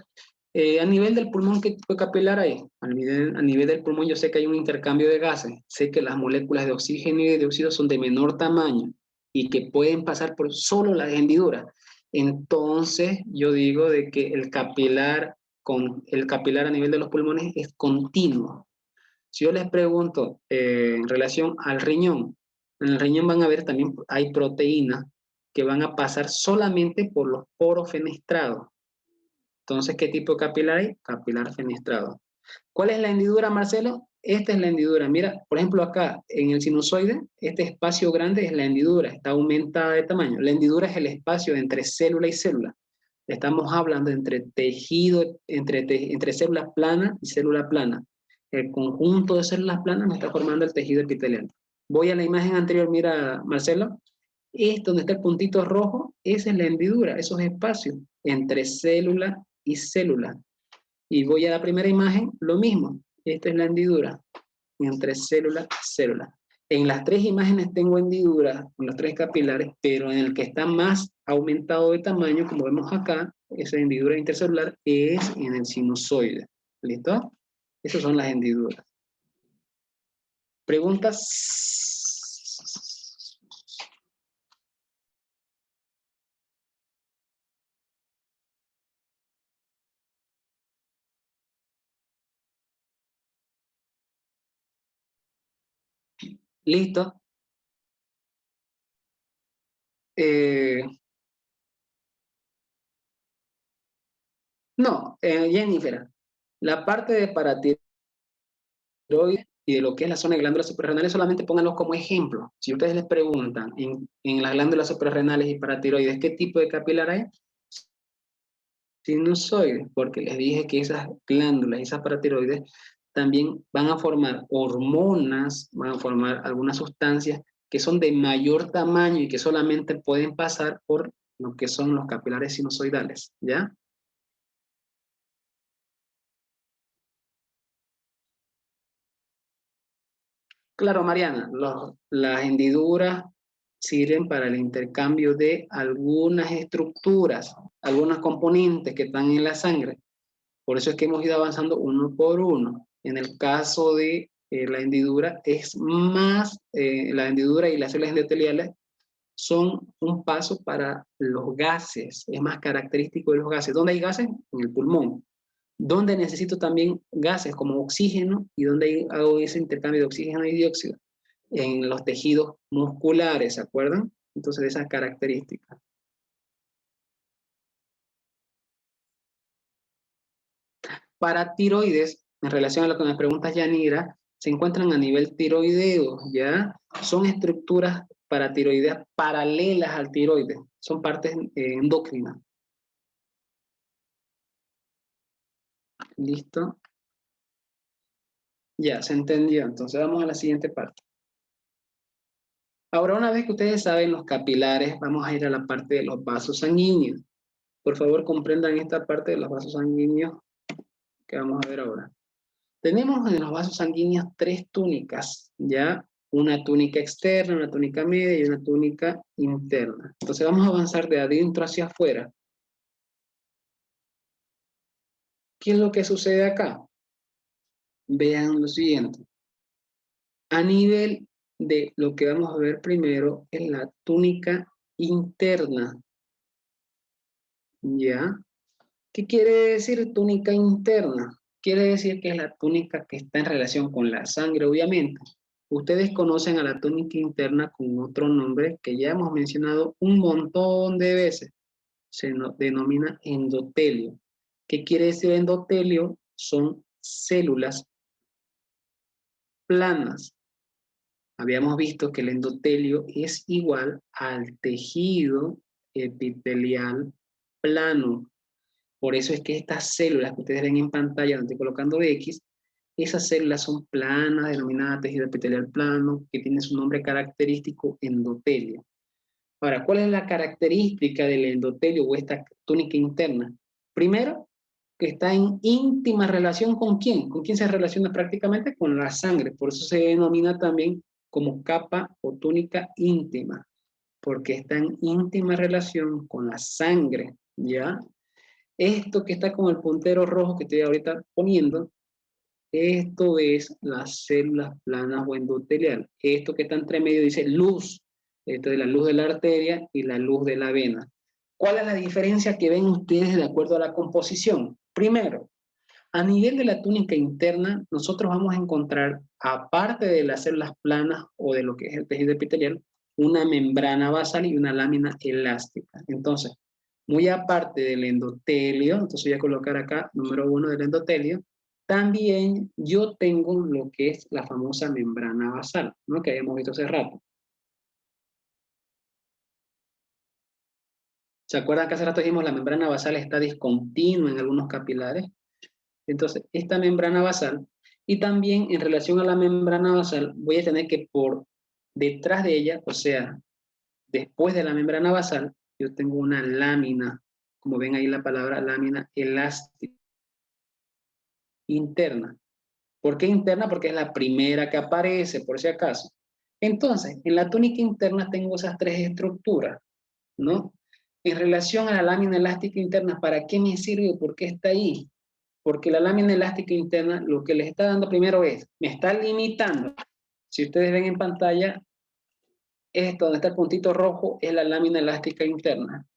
a nivel del pulmón, ¿qué tipo de capilar hay? A nivel del pulmón yo sé que hay un intercambio de gases, sé que las moléculas de oxígeno y de dióxido son de menor tamaño y que pueden pasar por solo las hendiduras. Entonces yo digo de que el capilar a nivel de los pulmones es continuo. Si yo les pregunto en relación al riñón, en el riñón van a ver también hay proteínas que van a pasar solamente por los poros fenestrados. Entonces, ¿qué tipo de capilar hay? Capilar fenestrado. ¿Cuál es la hendidura, Marcelo? Esta es la hendidura. Mira, por ejemplo, acá en el sinusoide, este espacio grande es la hendidura, está aumentada de tamaño. La hendidura es el espacio entre célula y célula. Estamos hablando entre tejido, entre célula plana y célula plana. El conjunto de células planas me está formando el tejido epitelial. Voy a la imagen anterior, mira, Marcelo. Es donde está el puntito rojo, esa es la hendidura, esos espacios entre célula y célula. Y voy a la primera imagen, lo mismo. Esta es la hendidura entre célula y célula. En las tres imágenes tengo hendiduras, en los tres capilares, pero en el que está más aumentado de tamaño, como vemos acá, esa hendidura intercelular es en el sinusoide. ¿Listo? Esas son las hendiduras. ¿Preguntas? ¿Listo? No, Jennifer, la parte de paratiroides y de lo que es la zona de glándulas suprarrenales solamente pónganlo como ejemplo. Si ustedes les preguntan en las glándulas suprarrenales y paratiroides qué tipo de capilar hay, sinusoides, porque les dije que esas glándulas, esas paratiroides, también van a formar hormonas, van a formar algunas sustancias que son de mayor tamaño y que solamente pueden pasar por lo que son los capilares sinusoidales, ¿ya? Claro, Mariana, las hendiduras sirven para el intercambio de algunas estructuras, algunos componentes que están en la sangre. Por eso es que hemos ido avanzando uno por uno. En el caso de la hendidura, es más, la hendidura y las células endoteliales son un paso para los gases, es más característico de los gases. ¿Dónde hay gases? En el pulmón. ¿Dónde necesito también gases como oxígeno y dónde hago ese intercambio de oxígeno y dióxido? En los tejidos musculares, ¿se acuerdan? Entonces, de esas características. Para tiroides, en relación a lo que me preguntas, Yanira, se encuentran a nivel tiroideo, ¿ya? Son estructuras paratiroideas paralelas al tiroides, son partes endocrinas. ¿Listo? Ya, se entendió. Entonces vamos a la siguiente parte. Ahora, una vez que ustedes saben los capilares, vamos a ir a la parte de los vasos sanguíneos. Por favor, comprendan esta parte de los vasos sanguíneos que vamos a ver ahora. Tenemos en los vasos sanguíneos tres túnicas, ¿ya? una túnica externa, una túnica media y una túnica interna. Entonces vamos a avanzar de adentro hacia afuera. ¿Qué es lo que sucede acá? Vean lo siguiente. A nivel de lo que vamos a ver primero es la túnica interna. ¿Ya? ¿Qué quiere decir túnica interna? Quiere decir que es la túnica que está en relación con la sangre, obviamente. Ustedes conocen a la túnica interna con otro nombre que ya hemos mencionado un montón de veces. Se denomina endotelio. ¿Qué quiere decir endotelio? Son células planas. Habíamos visto que el endotelio es igual al tejido epitelial plano. Por eso es que estas células que ustedes ven en pantalla, donde estoy colocando X, esas células son planas, denominadas tejido epitelial plano, que tiene su nombre característico endotelio. Ahora, ¿cuál es la característica del endotelio o esta túnica interna? Primero, que está en íntima relación ¿con quién? ¿Con quién se relaciona prácticamente? Con la sangre. Por eso se denomina también como capa o túnica íntima, porque está en íntima relación con la sangre, ¿ya? Esto que está con el puntero rojo que estoy ahorita poniendo, esto es las células planas o endotelial. Esto que está entre medio dice luz. Esto es la luz de la arteria y la luz de la vena. ¿Cuál es la diferencia que ven ustedes de acuerdo a la composición? Primero, a nivel de la túnica interna, nosotros vamos a encontrar, aparte de las células planas o de lo que es el tejido epitelial, una membrana basal y una lámina elástica. Entonces, muy aparte del endotelio, entonces voy a colocar acá, número 1 del endotelio, también yo tengo lo que es la famosa membrana basal, ¿no? Que habíamos visto hace rato. ¿Se acuerdan que hace rato dijimos la membrana basal está discontinua en algunos capilares? Entonces, esta membrana basal, y también en relación a la membrana basal, voy a tener que por detrás de ella, o sea, después de la membrana basal, yo tengo una lámina, como ven ahí la palabra lámina elástica, interna. ¿Por qué interna? Porque es la primera que aparece, por si acaso. Entonces, en la túnica interna tengo esas tres estructuras, ¿no? En relación a la lámina elástica interna, ¿para qué me sirve? ¿Por qué está ahí? Porque la lámina elástica interna lo que les está dando primero es, me está limitando. Si ustedes ven en pantalla, esto donde está el puntito rojo es la lámina elástica interna.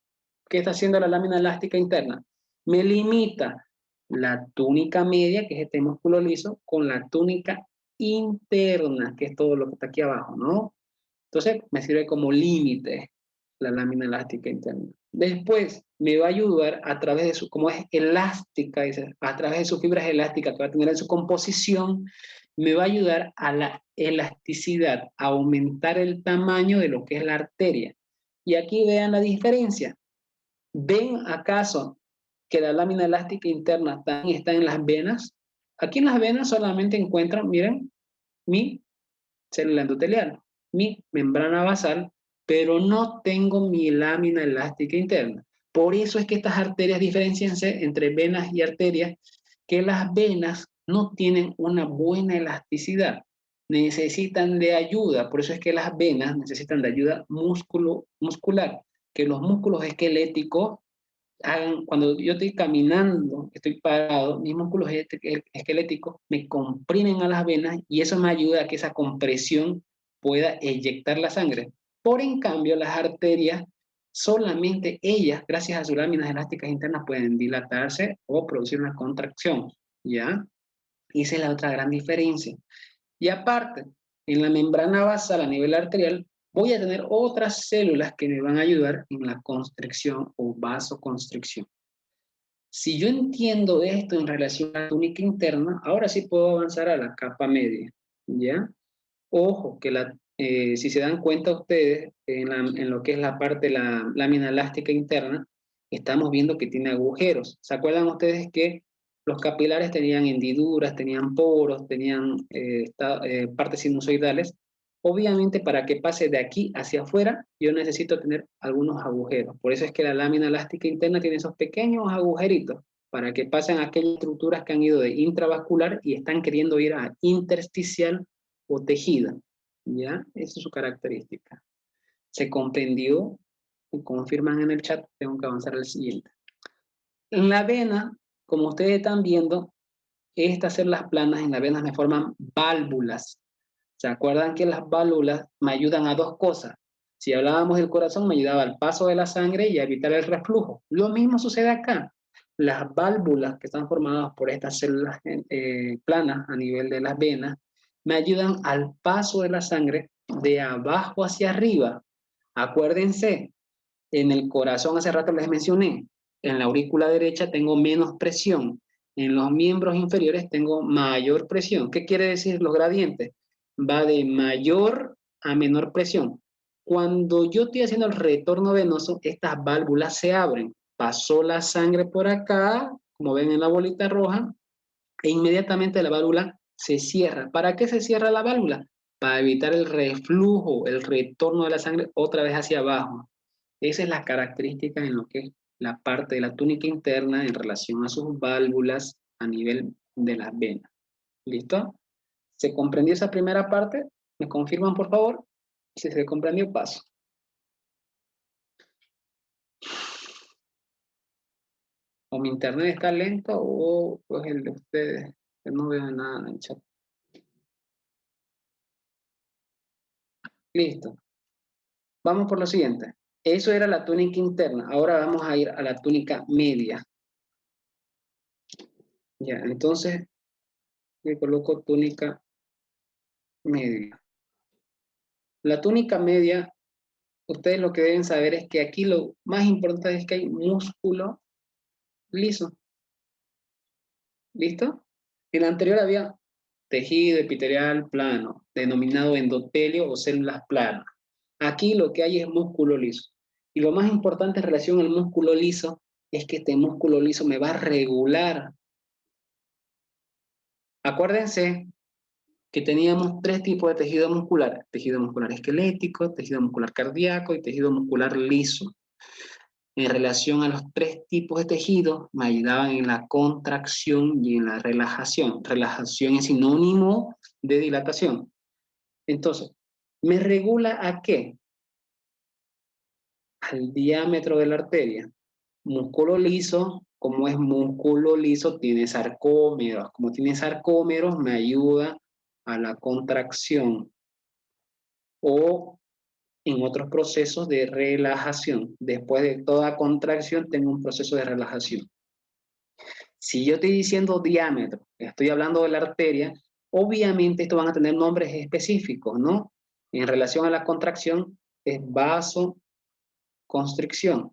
¿Qué está haciendo la lámina elástica interna? Me limita la túnica media, que es este músculo liso, con la túnica interna, que es todo lo que está aquí abajo, ¿no? Entonces, me sirve como límite la lámina elástica interna. Después, me va a ayudar a través de su, como es elástica, dice, a través de sus fibras elásticas que va a tener en su composición, me va a ayudar a la elasticidad, a aumentar el tamaño de lo que es la arteria. Y aquí vean la diferencia. ¿Ven acaso que la lámina elástica interna también está en las venas? Aquí en las venas solamente encuentran, miren, mi célula endotelial, mi membrana basal, pero no tengo mi lámina elástica interna. Por eso es que estas arterias diferencianse entre venas y arterias, que las venas no tienen una buena elasticidad, necesitan de ayuda, por eso es que las venas necesitan de ayuda muscular, que los músculos esqueléticos hagan, cuando yo estoy caminando, estoy parado, mis músculos esqueléticos me comprimen a las venas y eso me ayuda a que esa compresión pueda eyectar la sangre. Por en cambio, las arterias, solamente ellas, gracias a sus láminas elásticas internas, pueden dilatarse o producir una contracción, ¿ya? Y esa es la otra gran diferencia. Y aparte, en la membrana basal a nivel arterial, voy a tener otras células que me van a ayudar en la constricción o vasoconstricción. Si yo entiendo esto en relación a la túnica interna, ahora sí puedo avanzar a la capa media, ¿ya? Ojo, que si se dan cuenta ustedes, en lo que es la parte de la lámina elástica interna, estamos viendo que tiene agujeros. ¿Se acuerdan ustedes que los capilares tenían hendiduras, tenían poros, tenían partes sinusoidales? Obviamente, para que pase de aquí hacia afuera, yo necesito tener algunos agujeros. Por eso es que la lámina elástica interna tiene esos pequeños agujeritos, para que pasen aquellas estructuras que han ido de intravascular y están queriendo ir a intersticial o tejida, ¿Ya? Esa es su característica. ¿Se comprendió? Me confirman en el chat, tengo que avanzar al siguiente. En la vena, como ustedes están viendo, estas células planas en las venas me forman válvulas. ¿Se acuerdan que las válvulas me ayudan a dos cosas? Si hablábamos del corazón, me ayudaba al paso de la sangre y a evitar el reflujo. Lo mismo sucede acá. Las válvulas que están formadas por estas células planas a nivel de las venas me ayudan al paso de la sangre de abajo hacia arriba. Acuérdense, en el corazón hace rato les mencioné, en la aurícula derecha tengo menos presión, en los miembros inferiores tengo mayor presión. ¿Qué quiere decir los gradientes? Va de mayor a menor presión. Cuando yo estoy haciendo el retorno venoso, estas válvulas se abren. Pasó la sangre por acá, como ven en la bolita roja, e inmediatamente la válvula se cierra. ¿Para qué se cierra la válvula? Para evitar el reflujo, el retorno de la sangre otra vez hacia abajo. Esa es la característica en lo que es la parte de la túnica interna en relación a sus válvulas a nivel de las venas. ¿Listo? ¿Se comprendió esa primera parte? ¿Me confirman, por favor? Si se comprendió, paso. O mi internet está lento o es el de ustedes. Yo no veo nada en el chat. Listo. Vamos por lo siguiente. Eso era la túnica interna. Ahora vamos a ir a la túnica media. Ya, entonces le coloco túnica media. La túnica media, ustedes lo que deben saber es que aquí lo más importante es que hay músculo liso. ¿Listo? En la anterior había tejido epitelial plano, denominado endotelio o células planas. Aquí lo que hay es músculo liso. Y lo más importante en relación al músculo liso es que este músculo liso me va a regular. Acuérdense que teníamos tres tipos de tejido muscular esquelético, tejido muscular cardíaco y tejido muscular liso. En relación a los tres tipos de tejidos, me ayudaban en la contracción y en la relajación. Relajación es sinónimo de dilatación. Entonces, ¿me regula a qué? Al diámetro de la arteria. Músculo liso, como es músculo liso, tiene sarcómeros. Como tiene sarcómeros, me ayuda a la contracción o en otros procesos de relajación. Después de toda contracción, tengo un proceso de relajación. Si yo estoy diciendo diámetro, estoy hablando de la arteria, obviamente estos van a tener nombres específicos, ¿no? En relación a la contracción, es vasoconstricción.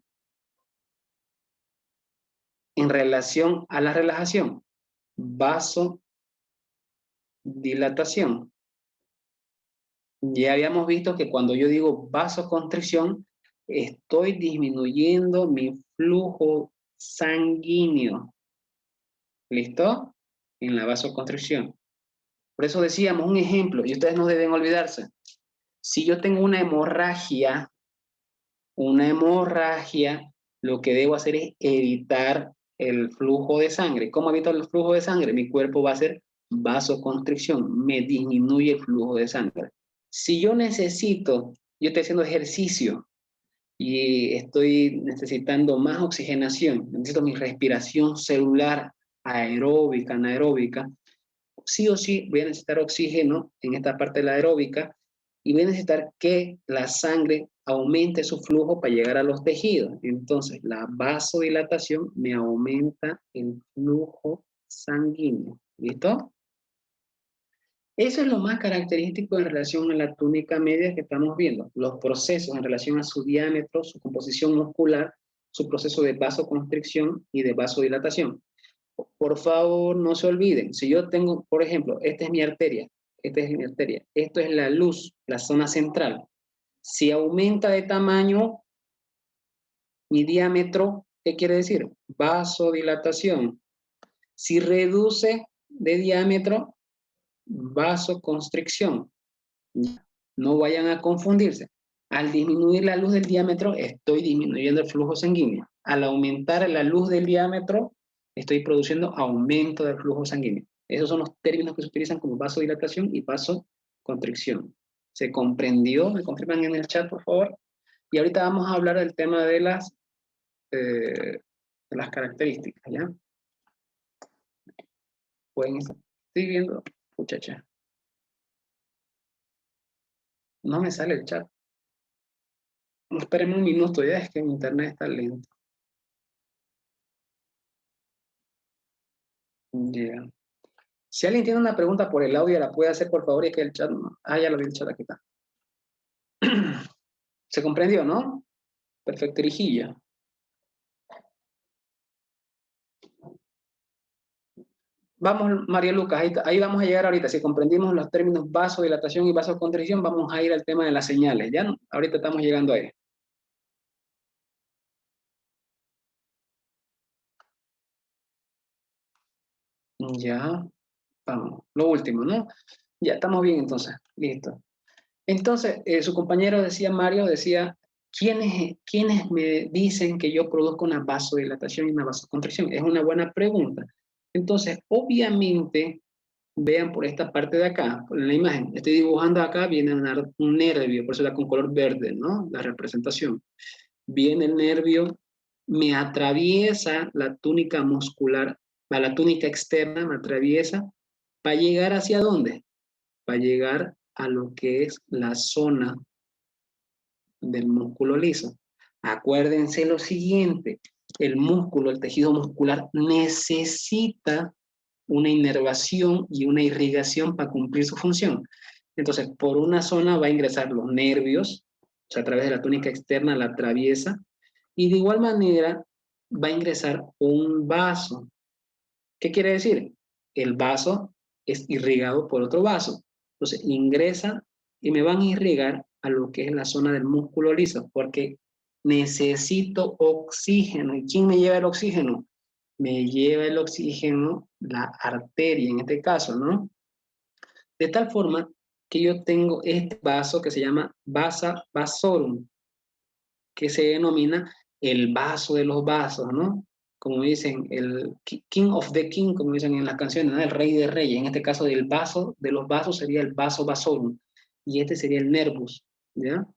En relación a la relajación, vasodilatación. Ya habíamos visto que cuando yo digo vasoconstricción, estoy disminuyendo mi flujo sanguíneo. ¿Listo? En la vasoconstricción. Por eso decíamos un ejemplo, y ustedes no deben olvidarse. Si yo tengo una hemorragia, lo que debo hacer es evitar el flujo de sangre. ¿Cómo evito el flujo de sangre? Mi cuerpo va a hacer vasoconstricción, me disminuye el flujo de sangre. Si yo yo estoy haciendo ejercicio y estoy necesitando más oxigenación, necesito mi respiración celular aeróbica, anaeróbica, sí o sí voy a necesitar oxígeno en esta parte de la aeróbica y voy a necesitar que la sangre aumente su flujo para llegar a los tejidos. Entonces, la vasodilatación me aumenta el flujo sanguíneo. ¿Listo? Eso es lo más característico en relación a la túnica media que estamos viendo. Los procesos en relación a su diámetro, su composición muscular, su proceso de vasoconstricción y de vasodilatación. Por favor, no se olviden. Si yo tengo, por ejemplo, esta es mi arteria, esto es la luz, la zona central. Si aumenta de tamaño mi diámetro, ¿qué quiere decir? Vasodilatación. Si reduce de diámetro, vasoconstricción. No vayan a confundirse. Al disminuir la luz del diámetro, estoy disminuyendo el flujo sanguíneo. Al aumentar la luz del diámetro, estoy produciendo aumento del flujo sanguíneo. Esos son los términos que se utilizan como vasodilatación y vasoconstricción. ¿Se comprendió? ¿Me confirman en el chat, por favor? Y ahorita vamos a hablar del tema de las características, ¿ya? Pueden, estoy viendo, muchacha. No me sale el chat. Espérenme un minuto, ya es que mi internet está lento. Ya. Si alguien tiene una pregunta por el audio, la puede hacer, por favor, y que el chat no. Ah, ya lo vi el chat, aquí está. ¿Se comprendió, no? Perfecto, Rijilla. Vamos, María Lucas, ahí vamos a llegar ahorita. Si comprendimos los términos vasodilatación y vasoconstricción, vamos a ir al tema de las señales, ¿ya? Ahorita estamos llegando ahí. Ya, vamos. Lo último, ¿no? Ya, estamos bien entonces. Listo. Entonces, su compañero decía, Mario, decía, ¿quiénes me dicen que yo produzco una vasodilatación y una vasoconstricción? Es una buena pregunta. Entonces, obviamente, vean por esta parte de acá, en la imagen, estoy dibujando acá, viene un nervio, por eso está con color verde, ¿no? La representación. Viene el nervio, me atraviesa la túnica muscular, la túnica externa me atraviesa, ¿para llegar hacia dónde? Para llegar a lo que es la zona del músculo liso. Acuérdense lo siguiente, el músculo, el tejido muscular necesita una inervación y una irrigación para cumplir su función. Entonces, por una zona va a ingresar los nervios, o sea, a través de la túnica externa la atraviesa, y de igual manera va a ingresar un vaso. ¿Qué quiere decir? El vaso es irrigado por otro vaso. Entonces, ingresa y me van a irrigar a lo que es la zona del músculo liso, porque necesito oxígeno. ¿Y quién me lleva el oxígeno? Me lleva el oxígeno la arteria, en este caso, ¿no? De tal forma que yo tengo este vaso que se llama vasa vasorum, que se denomina el vaso de los vasos, ¿no? Como dicen, el king of the king, como dicen en las canciones, ¿no? El rey de reyes. En este caso, del vaso de los vasos sería el vaso vasorum, y este sería el nervus, ¿ya?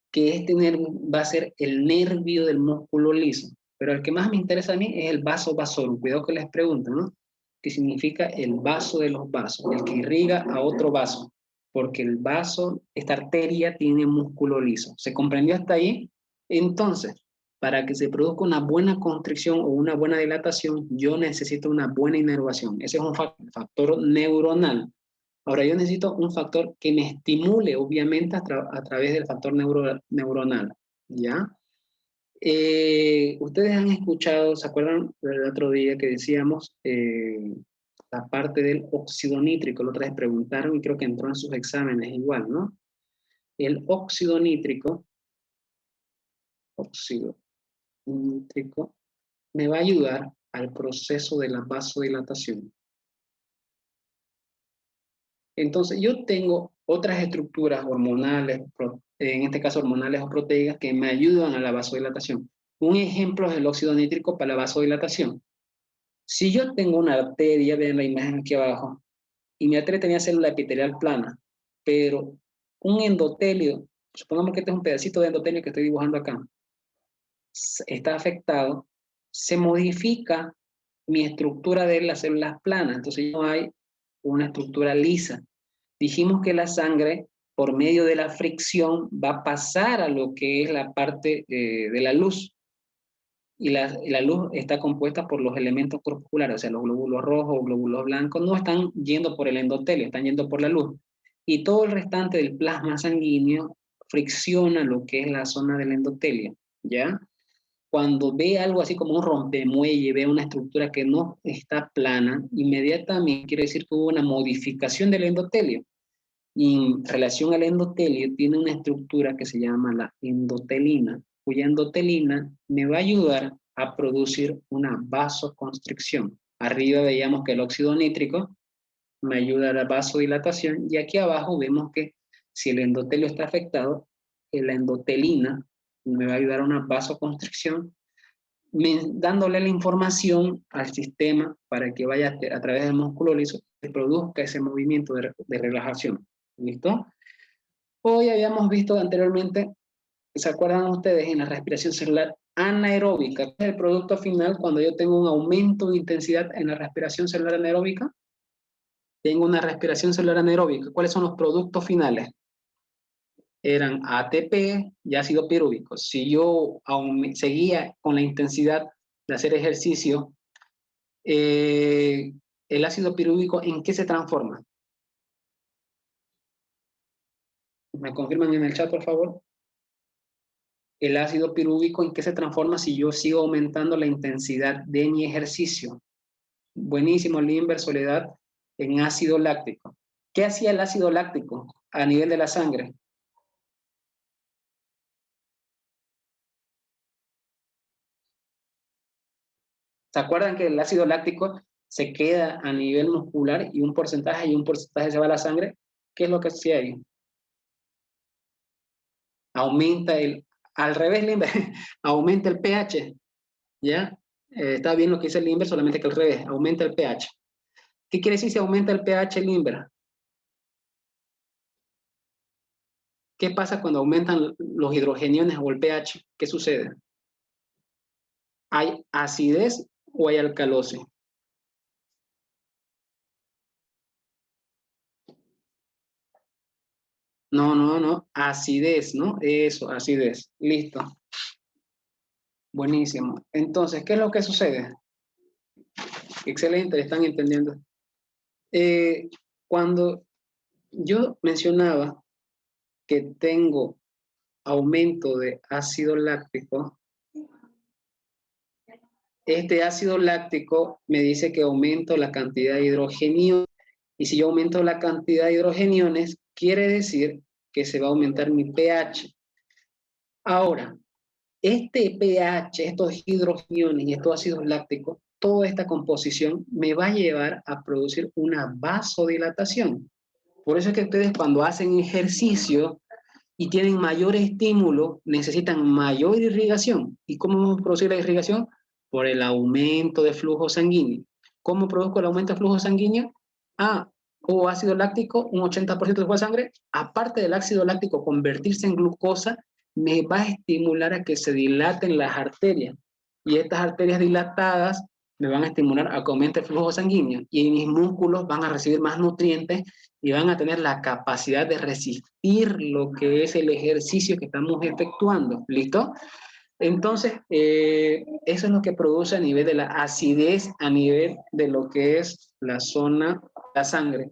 Que este nervio va a ser el nervio del músculo liso. Pero el que más me interesa a mí es el vaso vasorum. Cuidado que les preguntan, ¿no? ¿Qué significa el vaso de los vasos? El que irriga a otro vaso. Porque el vaso, esta arteria tiene músculo liso. ¿Se comprendió hasta ahí? Entonces, para que se produzca una buena constricción o una buena dilatación, yo necesito una buena inervación. Ese es un factor neuronal. Ahora, yo necesito un factor que me estimule, obviamente, a través del factor neuronal, ¿ya? Ustedes han escuchado, ¿se acuerdan del otro día que decíamos la parte del óxido nítrico? La otra vez preguntaron y creo que entró en sus exámenes igual, ¿no? El óxido nítrico me va a ayudar al proceso de la vasodilatación. Entonces, yo tengo otras estructuras hormonales, en este caso hormonales o proteicas, que me ayudan a la vasodilatación. Un ejemplo es el óxido nítrico para la vasodilatación. Si yo tengo una arteria, vean la imagen aquí abajo, y mi arteria tenía célula epitelial plana, pero un endotelio, supongamos que este es un pedacito de endotelio que estoy dibujando acá, está afectado, se modifica mi estructura de las células planas, entonces no hay una estructura lisa. Dijimos que la sangre, por medio de la fricción, va a pasar a lo que es la parte de la luz, y la luz está compuesta por los elementos corpusculares, o sea, los glóbulos rojos, glóbulos blancos, no están yendo por el endotelio, están yendo por la luz. Y todo el restante del plasma sanguíneo fricciona lo que es la zona del endotelio, ¿ya? Cuando ve algo así como un rompemuelle, ve una estructura que no está plana, inmediatamente quiere decir que hubo una modificación del endotelio. Y en relación al endotelio, tiene una estructura que se llama la endotelina, cuya endotelina me va a ayudar a producir una vasoconstricción. Arriba veíamos que el óxido nítrico me ayuda a la vasodilatación, y aquí abajo vemos que si el endotelio está afectado, la endotelina me va a ayudar a una vasoconstricción, dándole la información al sistema para que vaya a través del músculo liso y produzca ese movimiento de relajación. ¿Listo? Hoy habíamos visto anteriormente, ¿se acuerdan ustedes en la respiración celular anaeróbica? ¿Qué es el producto final cuando yo tengo un aumento de intensidad en la respiración celular anaeróbica? Tengo una respiración celular anaeróbica. ¿Cuáles son los productos finales? Eran ATP y ácido pirúvico. Si yo seguía con la intensidad de hacer ejercicio, el ácido pirúvico, ¿en qué se transforma? ¿Me confirman en el chat, por favor? El ácido pirúvico, ¿en qué se transforma si yo sigo aumentando la intensidad de mi ejercicio? Buenísimo, Limber, Soledad, en ácido láctico. ¿Qué hacía el ácido láctico a nivel de la sangre? ¿Se acuerdan que el ácido láctico se queda a nivel muscular y un porcentaje se va a la sangre? ¿Qué es lo que hacía ahí? Aumenta al revés, Limber, aumenta el pH, ¿ya? Está bien lo que dice Limber, solamente que al revés, aumenta el pH. ¿Qué quiere decir si aumenta el pH, Limber? ¿Qué pasa cuando aumentan los hidrogeniones o el pH? ¿Qué sucede? ¿Hay acidez o hay alcalosis? No, acidez, ¿no? Eso, acidez. Listo. Buenísimo. Entonces, ¿qué es lo que sucede? Excelente, están entendiendo. Cuando yo mencionaba que tengo aumento de ácido láctico, este ácido láctico me dice que aumento la cantidad de hidrogeniones. Y si yo aumento la cantidad de hidrogeniones, quiere decir que se va a aumentar mi pH. Ahora, este pH, estos hidrogeniones y estos ácidos lácticos, toda esta composición me va a llevar a producir una vasodilatación. Por eso es que ustedes cuando hacen ejercicio y tienen mayor estímulo, necesitan mayor irrigación. ¿Y cómo vamos a producir la irrigación? Por el aumento de flujo sanguíneo. ¿Cómo produzco el aumento de flujo sanguíneo? O ácido láctico, un 80% de la sangre, aparte del ácido láctico convertirse en glucosa, me va a estimular a que se dilaten las arterias. Y estas arterias dilatadas me van a estimular a que aumente el flujo sanguíneo. Y mis músculos van a recibir más nutrientes y van a tener la capacidad de resistir lo que es el ejercicio que estamos efectuando. ¿Listo? Entonces, eso es lo que produce a nivel de la acidez, a nivel de lo que es la zona, la sangre.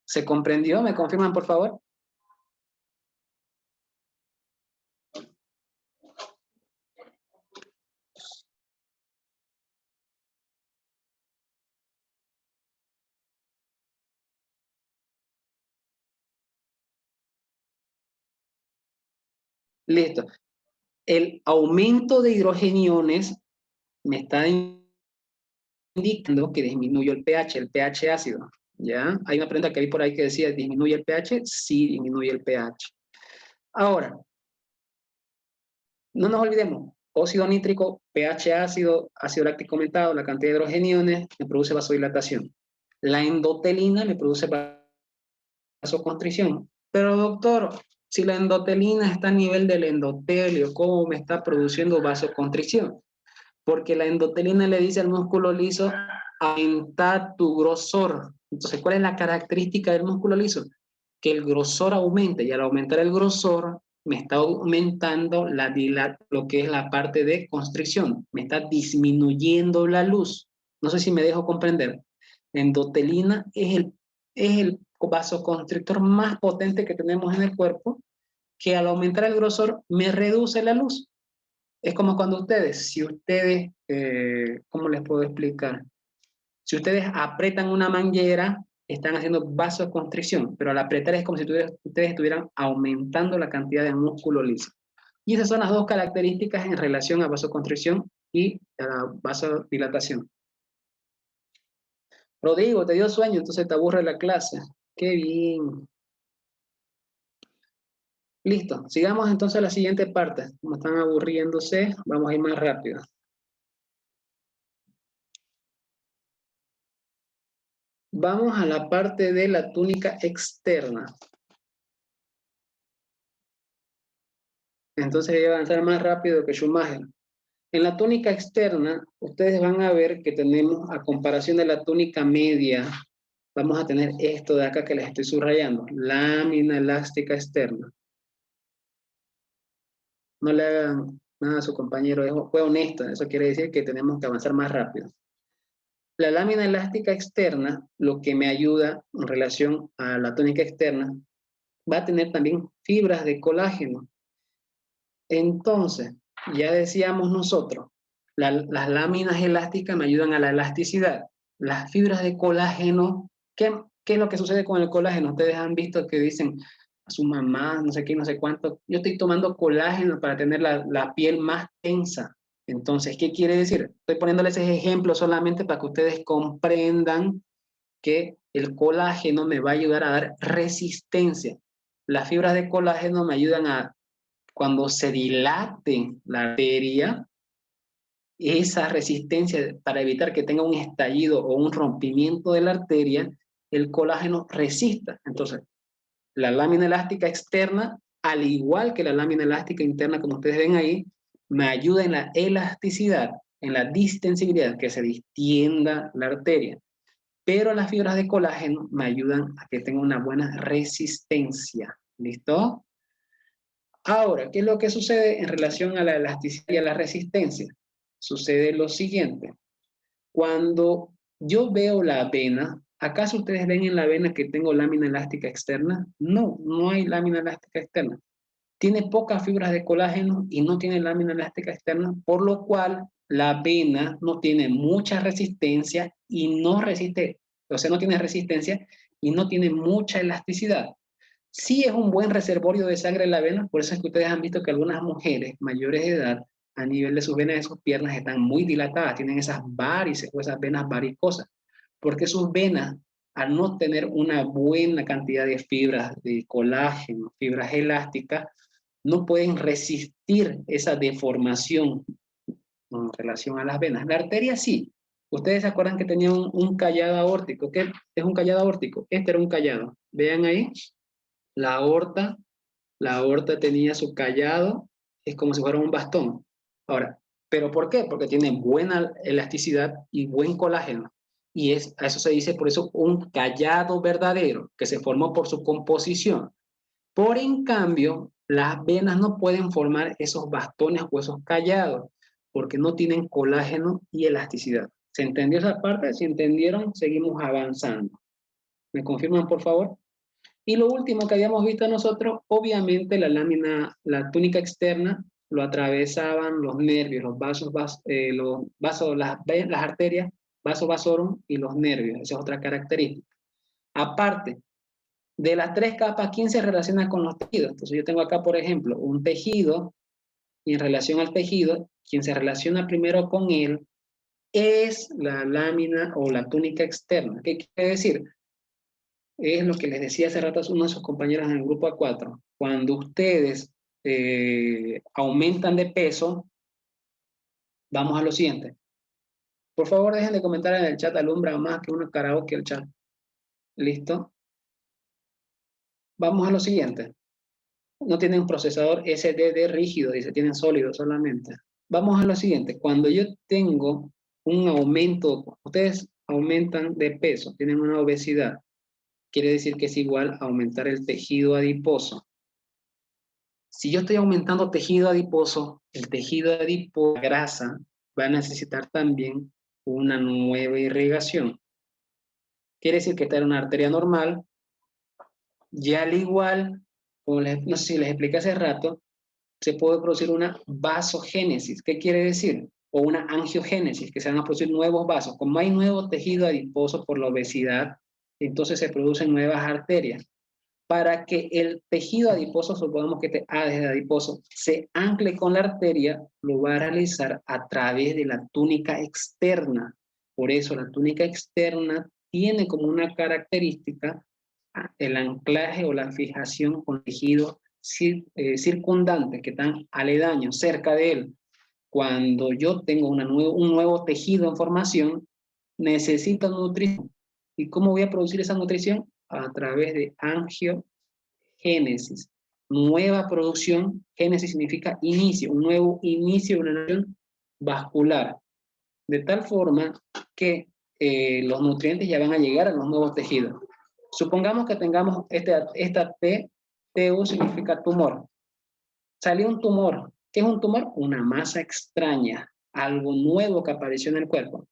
¿Se comprendió? ¿Me confirman, por favor? Listo. El aumento de hidrogeniones me está indicando que disminuyó el pH ácido. ¿Ya? Hay una pregunta que vi por ahí que decía, ¿disminuye el pH? Sí, disminuye el pH. Ahora, no nos olvidemos, óxido nítrico, pH ácido, ácido láctico aumentado, la cantidad de hidrogeniones me produce vasodilatación. La endotelina me produce vasoconstricción. Pero doctor, si la endotelina está a nivel del endotelio, ¿cómo me está produciendo vasoconstricción? Porque la endotelina le dice al músculo liso, aumenta tu grosor. Entonces, ¿cuál es la característica del músculo liso? Que el grosor aumente, y al aumentar el grosor, me está aumentando lo que es la parte de constricción, me está disminuyendo la luz. No sé si me dejo comprender. Endotelina es el vasoconstrictor más potente que tenemos en el cuerpo, que al aumentar el grosor me reduce la luz. Es como cuando si ustedes, ¿cómo les puedo explicar? Si ustedes apretan una manguera, están haciendo vasoconstricción, pero al apretar es como si ustedes estuvieran aumentando la cantidad de músculo liso. Y esas son las dos características en relación a vasoconstricción y a la vasodilatación. Rodrigo, te dio sueño, entonces te aburre la clase. Qué bien. Listo, sigamos entonces a la siguiente parte. Como están aburriéndose, vamos a ir más rápido. Vamos a la parte de la túnica externa. Entonces voy a avanzar más rápido que Schumacher. En la túnica externa, ustedes van a ver que tenemos, a comparación de la túnica media, vamos a tener esto de acá que les estoy subrayando, lámina elástica externa. No le hagan nada a su compañero, fue honesto, eso quiere decir que tenemos que avanzar más rápido. La lámina elástica externa, lo que me ayuda en relación a la túnica externa, va a tener también fibras de colágeno. Entonces, ya decíamos nosotros, las láminas elásticas me ayudan a la elasticidad. Las fibras de colágeno, ¿qué es lo que sucede con el colágeno? Ustedes han visto que dicen a su mamá, no sé qué, no sé cuánto, yo estoy tomando colágeno para tener la piel más tensa. Entonces, ¿qué quiere decir? Estoy poniéndoles ese ejemplo solamente para que ustedes comprendan que el colágeno me va a ayudar a dar resistencia. Las fibras de colágeno me ayudan a, cuando se dilate la arteria, esa resistencia para evitar que tenga un estallido o un rompimiento de la arteria, el colágeno resista. Entonces, la lámina elástica externa, al igual que la lámina elástica interna, como ustedes ven ahí, me ayuda en la elasticidad, en la distensibilidad, que se distienda la arteria. Pero las fibras de colágeno me ayudan a que tenga una buena resistencia. ¿Listo? Ahora, ¿qué es lo que sucede en relación a la elasticidad y a la resistencia? Sucede lo siguiente. Cuando yo veo la vena, ¿acaso ustedes ven en la vena que tengo lámina elástica externa? No, no hay lámina elástica externa. Tiene pocas fibras de colágeno y no tiene lámina elástica externa, por lo cual la vena no tiene mucha resistencia y no resiste, o sea, no tiene resistencia y no tiene mucha elasticidad. Sí es un buen reservorio de sangre en la vena, por eso es que ustedes han visto que algunas mujeres mayores de edad, a nivel de sus venas y sus piernas, están muy dilatadas, tienen esas varices o esas venas varicosas, porque sus venas, al no tener una buena cantidad de fibras de colágeno, fibras elásticas, no pueden resistir esa deformación en relación a las venas. La arteria sí. Ustedes se acuerdan que tenía un callado aórtico. ¿Qué es un callado aórtico? Este era un callado. Vean ahí. La aorta tenía su callado, es como si fuera un bastón. Ahora, ¿pero por qué? Porque tiene buena elasticidad y buen colágeno. Y a eso se dice por eso un callado verdadero, que se formó por su composición. Por en cambio, las venas no pueden formar esos bastones o esos callados, porque no tienen colágeno y elasticidad. ¿Se entendió esa parte? Si entendieron, seguimos avanzando. ¿Me confirman, por favor? Y lo último que habíamos visto nosotros, obviamente la lámina, la túnica externa, lo atravesaban los nervios, las arterias, vaso vasorum y los nervios. Esa es otra característica. Aparte, de las tres capas, ¿quién se relaciona con los tejidos? Entonces yo tengo acá, por ejemplo, un tejido, y en relación al tejido, quien se relaciona primero con él es la lámina o la túnica externa. ¿Qué quiere decir? Es lo que les decía hace rato a uno de sus compañeros en el grupo A4. Cuando ustedes aumentan de peso, vamos a lo siguiente. Por favor, dejen de comentar en el chat, alumbra más que una karaoke el chat. ¿Listo? Vamos a lo siguiente. No tienen un procesador SSD rígido, dice, tienen sólido solamente. Vamos a lo siguiente. Cuando yo tengo un aumento, ustedes aumentan de peso, tienen una obesidad, quiere decir que es igual a aumentar el tejido adiposo. Si yo estoy aumentando tejido adiposo, el tejido adiposo, la grasa, va a necesitar también una nueva irrigación. Quiere decir que esta era una arteria normal, y al igual, como no sé si les expliqué hace rato, se puede producir una vasogénesis. ¿Qué quiere decir? O una angiogénesis, que se van a producir nuevos vasos. Como hay nuevo tejido adiposo por la obesidad, entonces se producen nuevas arterias. Para que el tejido adiposo, supongamos que desde adiposo, se ancle con la arteria, lo va a realizar a través de la túnica externa. Por eso la túnica externa tiene como una característica el anclaje o la fijación con tejidos circundantes que están aledaños, cerca de él. Cuando yo tengo un nuevo tejido en formación, necesito nutrición. ¿Y cómo voy a producir esa nutrición? A través de angiogénesis. Nueva producción, génesis significa inicio, un nuevo inicio de una nutrición vascular. De tal forma que los nutrientes ya van a llegar a los nuevos tejidos. Supongamos que tengamos esta T, TU significa tumor. Salió un tumor. ¿Qué es un tumor? Una masa extraña, algo nuevo que apareció en el cuerpo.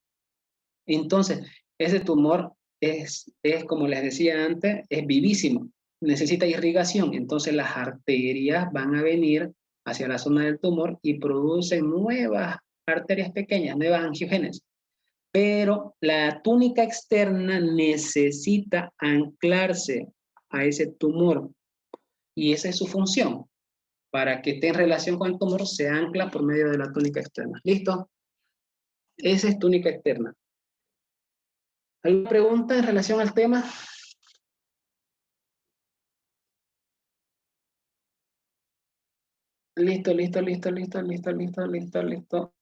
Entonces, ese tumor es como les decía antes, es vivísimo, necesita irrigación. Entonces las arterias van a venir hacia la zona del tumor y producen nuevas arterias pequeñas, nuevas angiogénesis. Pero la túnica externa necesita anclarse a ese tumor y esa es su función. Para que esté en relación con el tumor, se ancla por medio de la túnica externa. ¿Listo? Esa es túnica externa. ¿Alguna pregunta en relación al tema? Listo, listo, listo, listo, listo, listo, listo, listo.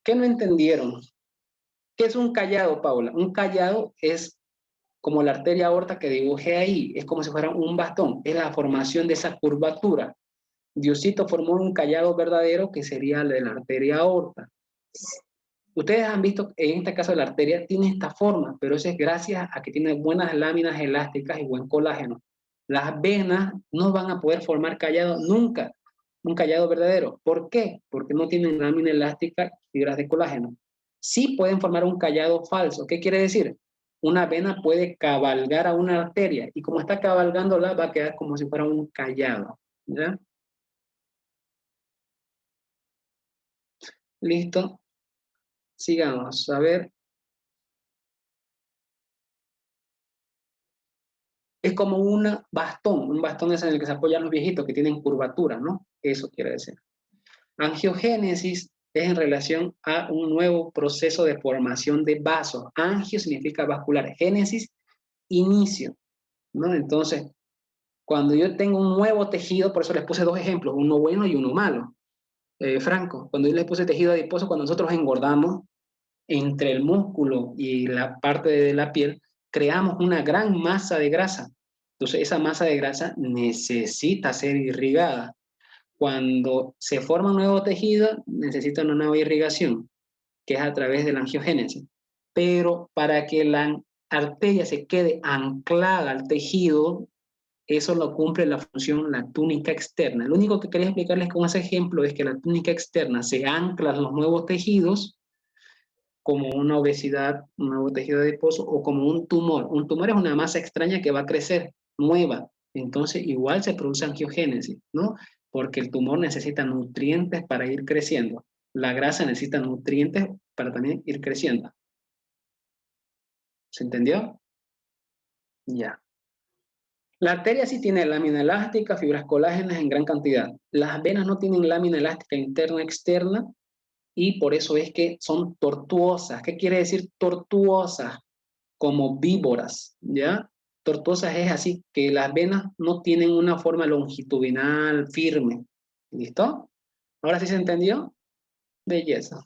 ¿Qué no entendieron? ¿Qué es un callado, Paula? Un callado es como la arteria aorta que dibujé ahí. Es como si fuera un bastón. Es la formación de esa curvatura. Diosito formó un callado verdadero que sería el de la arteria aorta. Ustedes han visto, en este caso la arteria tiene esta forma, pero eso es gracias a que tiene buenas láminas elásticas y buen colágeno. Las venas no van a poder formar callado nunca, un callado verdadero. ¿Por qué? Porque no tienen lámina elástica y fibras de colágeno. Sí pueden formar un callado falso. ¿Qué quiere decir? Una vena puede cabalgar a una arteria y como está cabalgándola va a quedar como si fuera un callado. ¿Ya? Listo. Sigamos. A ver. Es como un bastón es en el que se apoyan los viejitos que tienen curvatura, ¿no? Eso quiere decir. Angiogénesis es en relación a un nuevo proceso de formación de vasos. Angio significa vascular, génesis, inicio, ¿no? Entonces, cuando yo tengo un nuevo tejido, por eso les puse dos ejemplos, uno bueno y uno malo. Franco, cuando yo les puse tejido adiposo, cuando nosotros engordamos, entre el músculo y la parte de la piel, creamos una gran masa de grasa. Entonces, esa masa de grasa necesita ser irrigada. Cuando se forma un nuevo tejido, necesita una nueva irrigación, que es a través de la angiogénesis. Pero para que la arteria se quede anclada al tejido, eso lo cumple la función la túnica externa. Lo único que quería explicarles con ese ejemplo es que la túnica externa se ancla a los nuevos tejidos como una obesidad, un nuevo tejido adiposo o como un tumor. Un tumor es una masa extraña que va a crecer, nueva. Entonces, igual se produce angiogénesis, ¿no? Porque el tumor necesita nutrientes para ir creciendo. La grasa necesita nutrientes para también ir creciendo. ¿Se entendió? Ya. La arteria sí tiene lámina elástica, fibras colágenas en gran cantidad. Las venas no tienen lámina elástica interna externa y por eso es que son tortuosas. ¿Qué quiere decir tortuosas? Como víboras, ¿ya? Tortuosas es así, que las venas no tienen una forma longitudinal firme. ¿Listo? ¿Ahora sí se entendió? Belleza.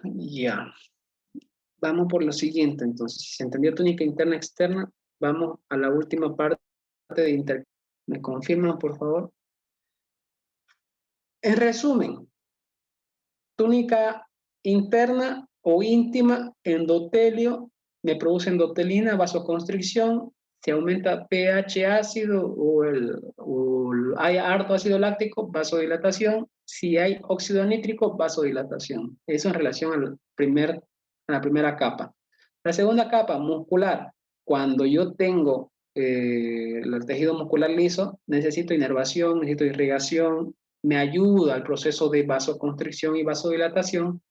Ya. Vamos por lo siguiente, entonces. Si se entendió túnica interna externa, vamos a la última parte de intercambio. ¿Me confirman, por favor? En resumen, túnica interna o íntima, endotelio, me produce endotelina, vasoconstricción, se aumenta pH ácido o hay harto ácido láctico, vasodilatación, si hay óxido nítrico, vasodilatación. Eso en relación a la primera capa. La segunda capa, muscular. Cuando yo tengo el tejido muscular liso, necesito inervación, necesito irrigación, me ayuda al proceso de vasoconstricción y vasodilatación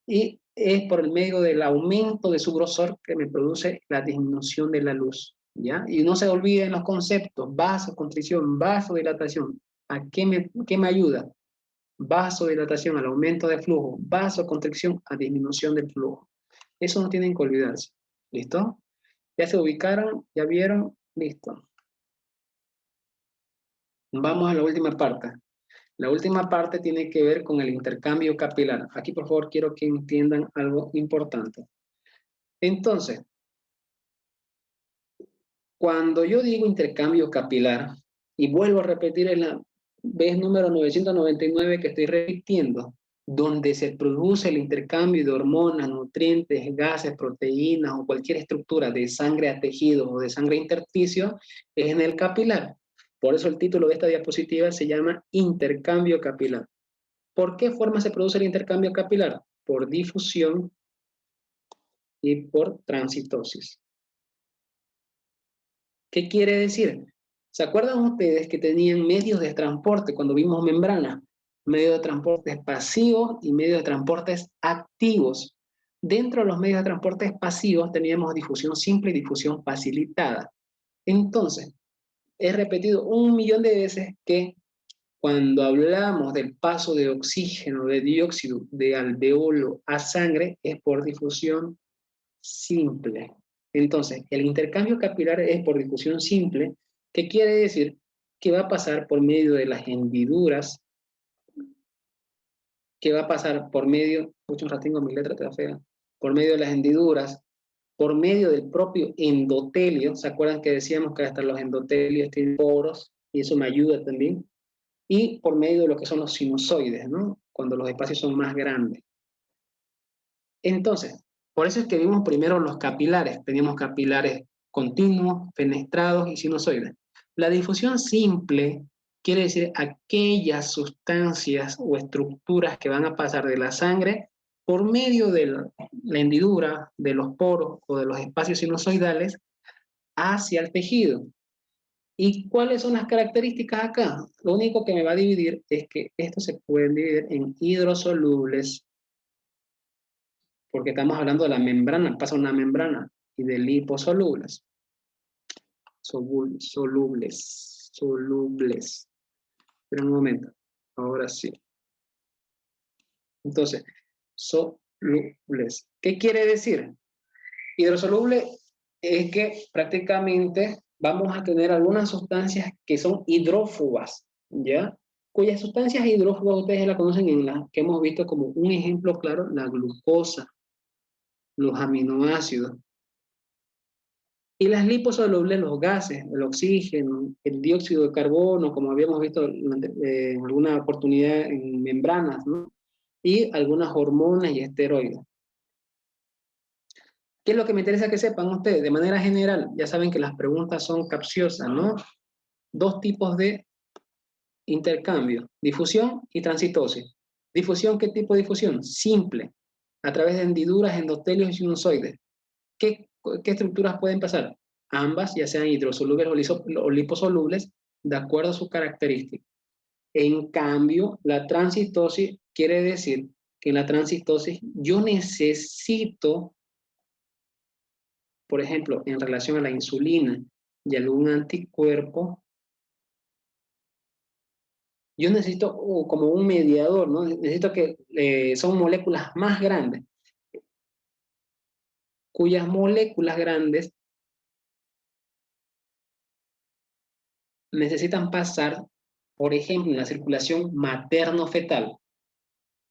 y es por el medio del aumento de su grosor que me produce la disminución de la luz, ¿ya? Y no se olviden los conceptos, vasoconstricción, vasodilatación. ¿A qué me ayuda? Vasodilatación al aumento de flujo, vasoconstricción a disminución del flujo. Eso no tienen que olvidarse, ¿listo? ¿Ya se ubicaron? ¿Ya vieron? Listo. Vamos a la última parte. La última parte tiene que ver con el intercambio capilar. Aquí, por favor, quiero que entiendan algo importante. Entonces, cuando yo digo intercambio capilar, y vuelvo a repetir en la vez número 999 que estoy repitiendo, donde se produce el intercambio de hormonas, nutrientes, gases, proteínas o cualquier estructura de sangre a tejidos o de sangre a intersticio, es en el capilar. Por eso el título de esta diapositiva se llama intercambio capilar. ¿Por qué forma se produce el intercambio capilar? Por difusión y por transitosis. ¿Qué quiere decir? ¿Se acuerdan ustedes que tenían medios de transporte cuando vimos membrana? Medios de transporte pasivos y medios de transporte activos. Dentro de los medios de transporte pasivos teníamos difusión simple y difusión facilitada. Entonces, he repetido 1.000.000 de veces que cuando hablamos del paso de oxígeno, de dióxido, de alveolo a sangre, es por difusión simple. Entonces, el intercambio capilar es por difusión simple, que quiere decir que va a pasar por medio de las hendiduras, que va a pasar por medio, mucho un ratingo, mi letra está fea, por medio de las hendiduras, por medio del propio endotelio. ¿Se acuerdan que decíamos que hasta los endotelios tienen poros? Y eso me ayuda también. Y por medio de lo que son los sinusoides, ¿no? Cuando los espacios son más grandes. Entonces, por eso es que vimos primero los capilares. Teníamos capilares continuos, fenestrados y sinusoides. La difusión simple quiere decir aquellas sustancias o estructuras que van a pasar de la sangre por medio de la hendidura, de los poros o de los espacios sinusoidales hacia el tejido. ¿Y cuáles son las características acá? Lo único que me va a dividir es que estos se pueden dividir en hidrosolubles, porque estamos hablando de la membrana, pasa una membrana, y de liposolubles. Solubles. Espera un momento, ahora sí. Entonces, solubles. ¿Qué quiere decir? Hidrosoluble es que prácticamente vamos a tener algunas sustancias que son hidrófobas, ¿ya? Cuyas sustancias hidrófobas ustedes la conocen en las que hemos visto como un ejemplo claro, la glucosa, los aminoácidos. Y las liposolubles, los gases, el oxígeno, el dióxido de carbono, como habíamos visto en alguna oportunidad en membranas, ¿no? Y algunas hormonas y esteroides. ¿Qué es lo que me interesa que sepan ustedes? De manera general, ya saben que las preguntas son capciosas, ¿no? Dos tipos de intercambio, difusión y transitosis. ¿Difusión qué tipo de difusión? Simple, a través de hendiduras, endotelios y sinusoides. ¿Qué estructuras pueden pasar? Ambas, ya sean hidrosolubles o liposolubles, de acuerdo a sus características. En cambio, la transitosis quiere decir que en la transitosis yo necesito, por ejemplo, en relación a la insulina y algún anticuerpo, yo necesito como un mediador, ¿no? Necesito que son moléculas más grandes, cuyas moléculas grandes necesitan pasar, por ejemplo, en la circulación materno-fetal.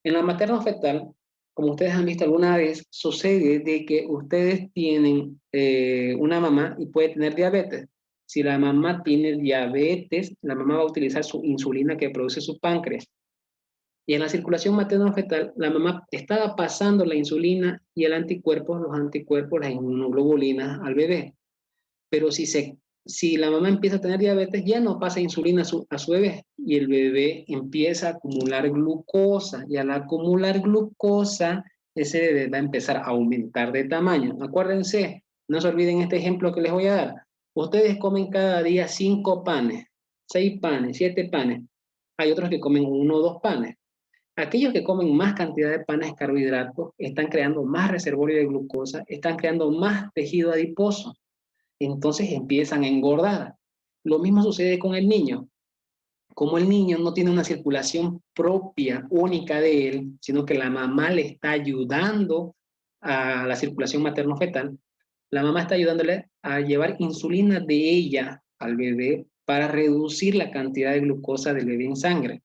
En la materno-fetal, como ustedes han visto alguna vez, sucede de que ustedes tienen una mamá y puede tener diabetes. Si la mamá tiene diabetes, la mamá va a utilizar su insulina que produce su páncreas. Y en la circulación materno-fetal, la mamá estaba pasando la insulina y el anticuerpo, los anticuerpos, las inmunoglobulinas al bebé. Pero si la mamá empieza a tener diabetes, ya no pasa insulina a su bebé y el bebé empieza a acumular glucosa y al acumular glucosa, ese bebé va a empezar a aumentar de tamaño. Acuérdense, no se olviden este ejemplo que les voy a dar. Ustedes comen cada día 5 panes, 6 panes, 7 panes. Hay otros que comen 1 o 2 panes. Aquellos que comen más cantidad de panes carbohidratos están creando más reservorio de glucosa, están creando más tejido adiposo. Entonces empiezan a engordar. Lo mismo sucede con el niño. Como el niño no tiene una circulación propia, única de él, sino que la mamá le está ayudando a la circulación materno-fetal, la mamá está ayudándole a llevar insulina de ella al bebé para reducir la cantidad de glucosa del bebé en sangre.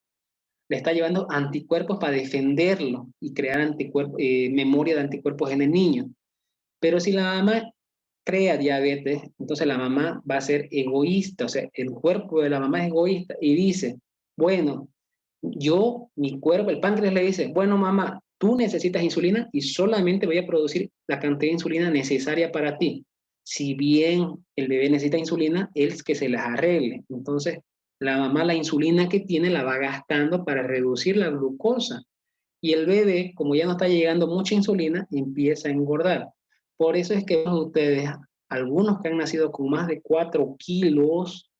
Le está llevando anticuerpos para defenderlo y crear memoria de anticuerpos en el niño. Pero si la mamá crea diabetes, entonces la mamá va a ser egoísta, o sea, el cuerpo de la mamá es egoísta y dice, bueno, mi cuerpo, el páncreas le dice, bueno, mamá, tú necesitas insulina y solamente voy a producir la cantidad de insulina necesaria para ti. Si bien el bebé necesita insulina, es que se las arregle. Entonces, la mamá la insulina que tiene la va gastando para reducir la glucosa. Y el bebé, como ya no está llegando mucha insulina, empieza a engordar. Por eso es que ustedes, algunos que han nacido con más de 4 kilos,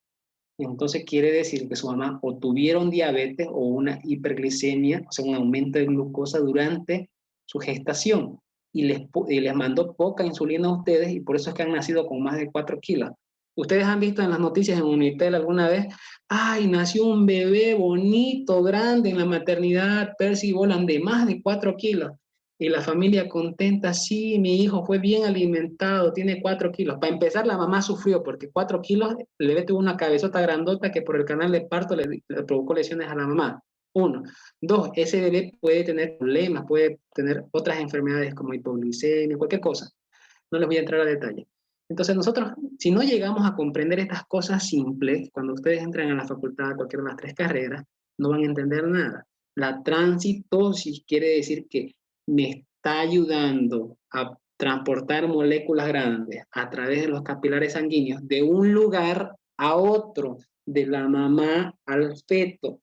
entonces quiere decir que su mamá o tuvieron diabetes o una hiperglicemia, o sea, un aumento de glucosa durante su gestación y les mandó poca insulina a ustedes y por eso es que han nacido con más de 4 kilos. Ustedes han visto en las noticias en Unitel alguna vez, ay, nació un bebé bonito, grande en la maternidad, Percy Boland, de más de 4 kilos. Y la familia contenta, sí, mi hijo fue bien alimentado, tiene 4 kilos. Para empezar, la mamá sufrió porque 4 kilos, el bebé tuvo una cabezota grandota que por el canal de parto le provocó lesiones a la mamá. Uno. Dos, ese bebé puede tener problemas, puede tener otras enfermedades como hipoglicemia, cualquier cosa. No les voy a entrar a detalle. Entonces nosotros, si no llegamos a comprender estas cosas simples, cuando ustedes entran a la facultad, cualquiera de las 3 carreras, no van a entender nada. La transitosis quiere decir que me está ayudando a transportar moléculas grandes a través de los capilares sanguíneos de un lugar a otro, de la mamá al feto.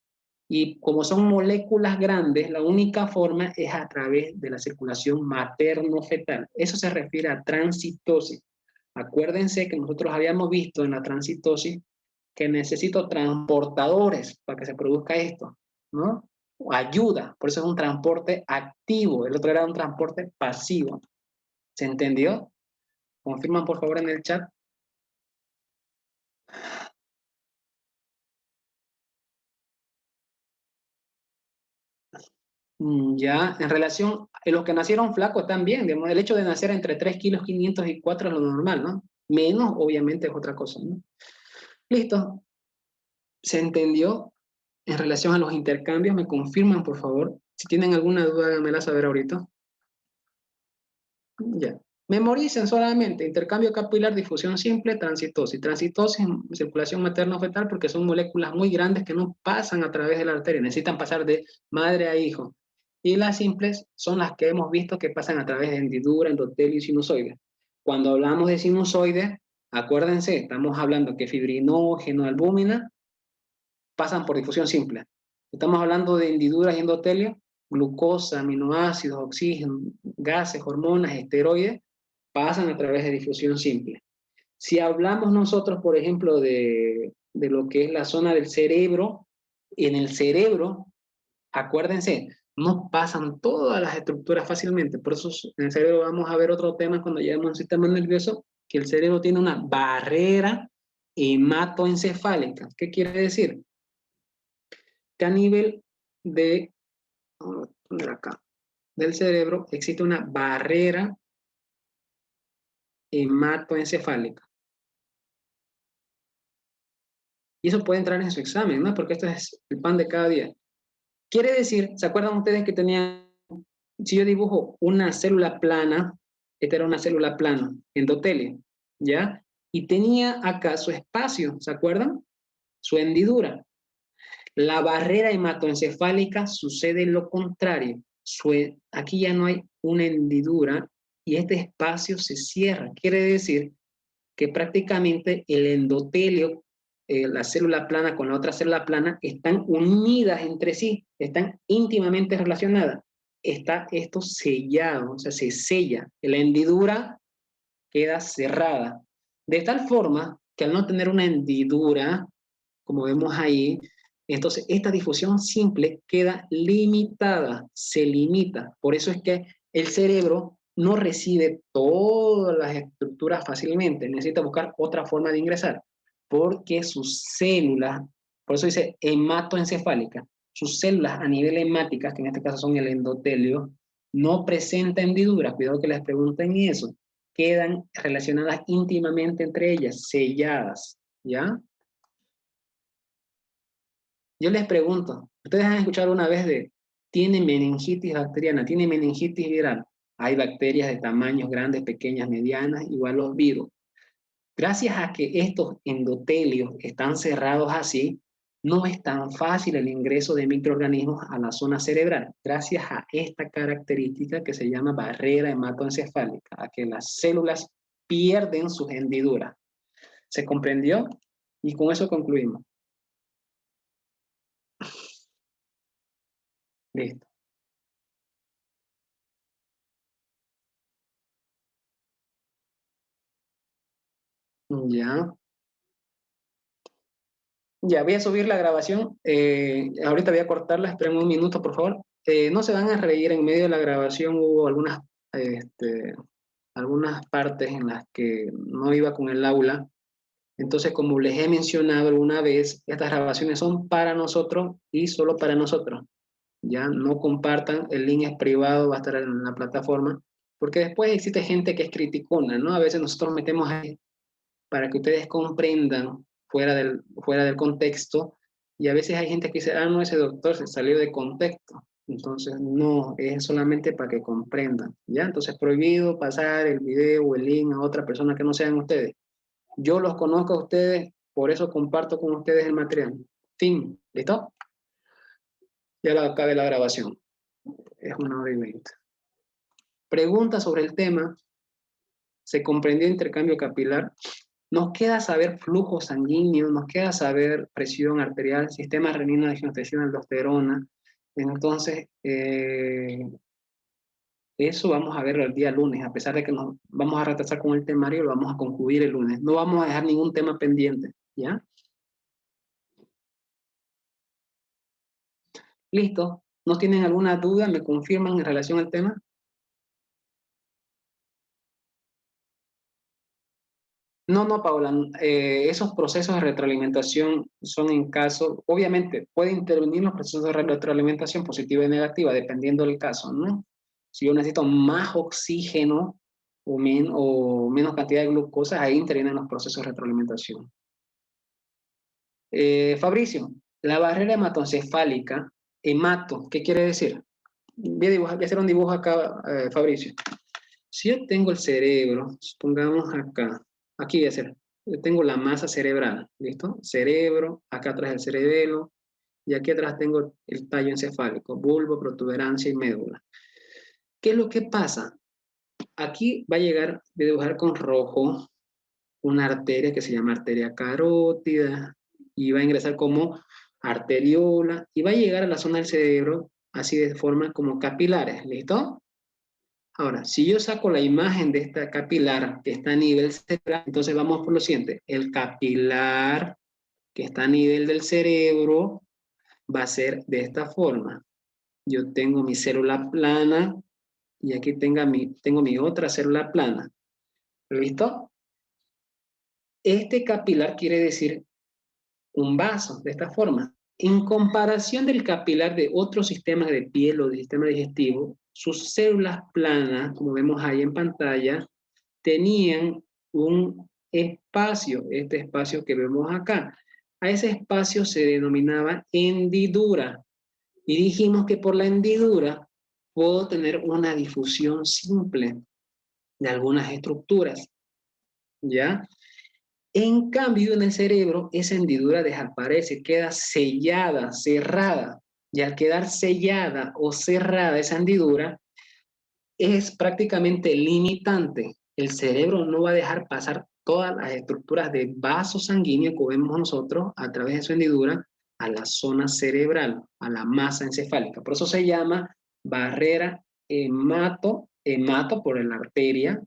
Y como son moléculas grandes, la única forma es a través de la circulación materno-fetal. Eso se refiere a transitosis. Acuérdense que nosotros habíamos visto en la transitosis que necesito transportadores para que se produzca esto, ¿no? Ayuda, por eso es un transporte activo, el otro era un transporte pasivo. ¿Se entendió? Confirman por favor en el chat. Ya, en relación a los que nacieron flacos también, digamos, el hecho de nacer entre 3 kilos 500 y 4 es lo normal, ¿no? Menos, obviamente, es otra cosa, ¿no? Listo, ¿se entendió? En relación a los intercambios, ¿me confirman, por favor? Si tienen alguna duda, háganmela saber ahorita. Ya. Memoricen solamente intercambio capilar, difusión simple, transitosis. Transitosis, circulación materno-fetal, porque son moléculas muy grandes que no pasan a través de la arteria, necesitan pasar de madre a hijo. Y las simples son las que hemos visto que pasan a través de hendidura, endotelio y sinusoide. Cuando hablamos de sinusoide, acuérdense, estamos hablando que fibrinógeno, albúmina, pasan por difusión simple. Estamos hablando de hendiduras y endotelio, glucosa, aminoácidos, oxígeno, gases, hormonas, esteroides, pasan a través de difusión simple. Si hablamos nosotros, por ejemplo, de lo que es la zona del cerebro, en el cerebro, acuérdense, no pasan todas las estructuras fácilmente. Por eso en el cerebro vamos a ver otro tema cuando lleguemos al sistema nervioso, que el cerebro tiene una barrera hematoencefálica. ¿Qué quiere decir? Que a nivel de, vamos a poner acá, del cerebro existe una barrera hematoencefálica. Y eso puede entrar en su examen, ¿no? Porque esto es el pan de cada día. Quiere decir, ¿se acuerdan ustedes que tenían, si yo dibujo una célula plana, esta era una célula plana, endotelio, ¿ya? Y tenía acá su espacio, ¿se acuerdan? Su hendidura. La barrera hematoencefálica sucede lo contrario. Aquí ya no hay una hendidura y este espacio se cierra. Quiere decir que prácticamente el endotelio, la célula plana con la otra célula plana, están unidas entre sí, están íntimamente relacionadas. Está esto sellado, o sea, se sella. La hendidura queda cerrada. De tal forma que al no tener una hendidura, como vemos ahí, entonces esta difusión simple queda limitada, se limita. Por eso es que el cerebro no recibe todas las estructuras fácilmente, necesita buscar otra forma de ingresar, porque sus células, por eso dice hematoencefálica, sus células a nivel hemáticas, que en este caso son el endotelio, no presentan hendiduras, cuidado que les pregunten eso, quedan relacionadas íntimamente entre ellas, selladas, ¿ya? Yo les pregunto, ¿ustedes han escuchado una vez de tiene meningitis bacteriana, tiene meningitis viral? Hay bacterias de tamaños grandes, pequeñas, medianas, igual los virus. Gracias a que estos endotelios están cerrados así, no es tan fácil el ingreso de microorganismos a la zona cerebral, gracias a esta característica que se llama barrera hematoencefálica, a que las células pierden sus hendiduras. ¿Se comprendió? Y con eso concluimos. Listo. Ya. Ya, voy a subir la grabación. Ahorita voy a cortarla, esperen un minuto, por favor. No se van a reír, en medio de la grabación hubo algunas partes en las que no iba con el aula. Entonces, como les he mencionado alguna vez, estas grabaciones son para nosotros y solo para nosotros. Ya no compartan, el link es privado, va a estar en la plataforma, porque después existe gente que es criticona, ¿no? A veces nosotros metemos ahí para que ustedes comprendan fuera del contexto, y a veces hay gente que dice, ah, no, ese doctor se salió de contexto. Entonces, no, es solamente para que comprendan, ¿ya? Entonces, prohibido pasar el video o el link a otra persona que no sean ustedes. Yo los conozco a ustedes, por eso comparto con ustedes el material. Fin, ¿listo? Ya acabé la grabación. Es 1 hora y 20. Preguntas sobre el tema. ¿Se comprendió intercambio capilar? Nos queda saber flujo sanguíneo, nos queda saber presión arterial, sistema renina-angiotensina, aldosterona. Entonces, eso vamos a verlo el día lunes, a pesar de que nos vamos a retrasar con el temario, lo vamos a concluir el lunes. No vamos a dejar ningún tema pendiente, ¿ya? ¿Listo? ¿No tienen alguna duda? ¿Me confirman en relación al tema? No, no, Paula, esos procesos de retroalimentación son en caso, obviamente, puede intervenir los procesos de retroalimentación positiva y negativa, dependiendo del caso, ¿no? Si yo necesito más oxígeno o menos cantidad de glucosa, ahí intervienen los procesos de retroalimentación. Fabricio, la barrera hematoencefálica, hemato, ¿qué quiere decir? Voy a hacer un dibujo acá, Fabricio. Si yo tengo el cerebro, supongamos acá, aquí voy a hacer, yo tengo la masa cerebral, ¿listo? Cerebro, acá atrás el cerebelo, y aquí atrás tengo el tallo encefálico, bulbo, protuberancia y médula. ¿Qué es lo que pasa? Aquí va a llegar, voy a dibujar con rojo, una arteria que se llama arteria carótida, y va a ingresar como arteriola, y va a llegar a la zona del cerebro, así de forma como capilares, ¿listo? Ahora, si yo saco la imagen de esta capilar que está a nivel cerebral, entonces vamos por lo siguiente. El capilar que está a nivel del cerebro va a ser de esta forma. Yo tengo mi célula plana y aquí tengo mi otra célula plana. ¿Listo? Este capilar quiere decir un vaso, de esta forma. En comparación del capilar de otros sistemas de piel o de sistema digestivo, sus células planas, como vemos ahí en pantalla, tenían un espacio, este espacio que vemos acá. A ese espacio se denominaba hendidura. Y dijimos que por la hendidura puedo tener una difusión simple de algunas estructuras, ¿ya? En cambio, en el cerebro, esa hendidura desaparece, queda sellada, cerrada. Y al quedar sellada o cerrada esa hendidura, es prácticamente limitante. El cerebro no va a dejar pasar todas las estructuras de vaso sanguíneo que vemos nosotros a través de su hendidura a la zona cerebral, a la masa encefálica. Por eso se llama barrera hemato por la arteria,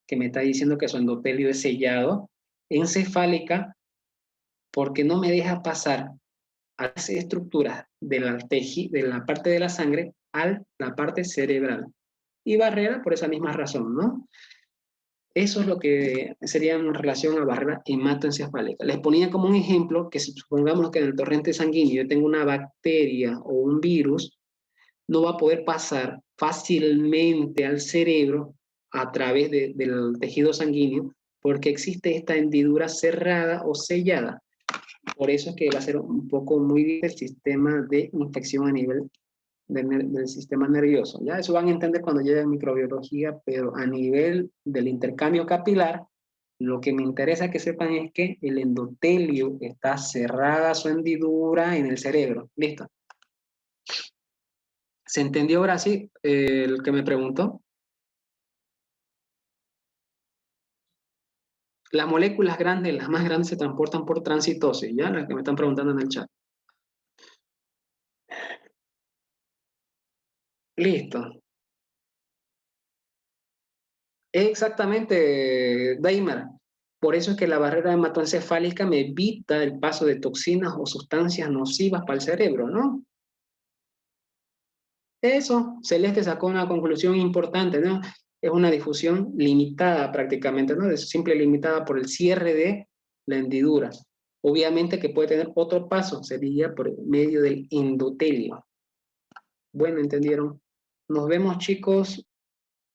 que me está diciendo que su endotelio es sellado, encefálica, porque no me deja pasar a las estructuras de la parte de la sangre a la parte cerebral. Y barrera por esa misma razón, ¿no? Eso es lo que sería en relación a barrera hematoencefálica. Les ponía como un ejemplo que si supongamos que en el torrente sanguíneo yo tengo una bacteria o un virus, no va a poder pasar fácilmente al cerebro a través del tejido sanguíneo porque existe esta hendidura cerrada o sellada. Por eso es que va a ser un poco muy difícil el sistema de infección a nivel del sistema nervioso. Ya eso van a entender cuando llegue a microbiología, pero a nivel del intercambio capilar, lo que me interesa que sepan es que el endotelio está cerrada su hendidura en el cerebro. ¿Listo? ¿Se entendió ahora sí el que me preguntó? Las moléculas grandes, las más grandes, se transportan por transitosis, ¿ya? Las que me están preguntando en el chat. Listo. Exactamente, Daimar. Por eso es que la barrera hematoencefálica me evita el paso de toxinas o sustancias nocivas para el cerebro, ¿no? Eso, Celeste sacó una conclusión importante, ¿no? Es una difusión limitada prácticamente, ¿no? Es simple limitada por el cierre de la hendidura. Obviamente que puede tener otro paso, sería por medio del endotelio. Bueno, ¿entendieron? Nos vemos, chicos,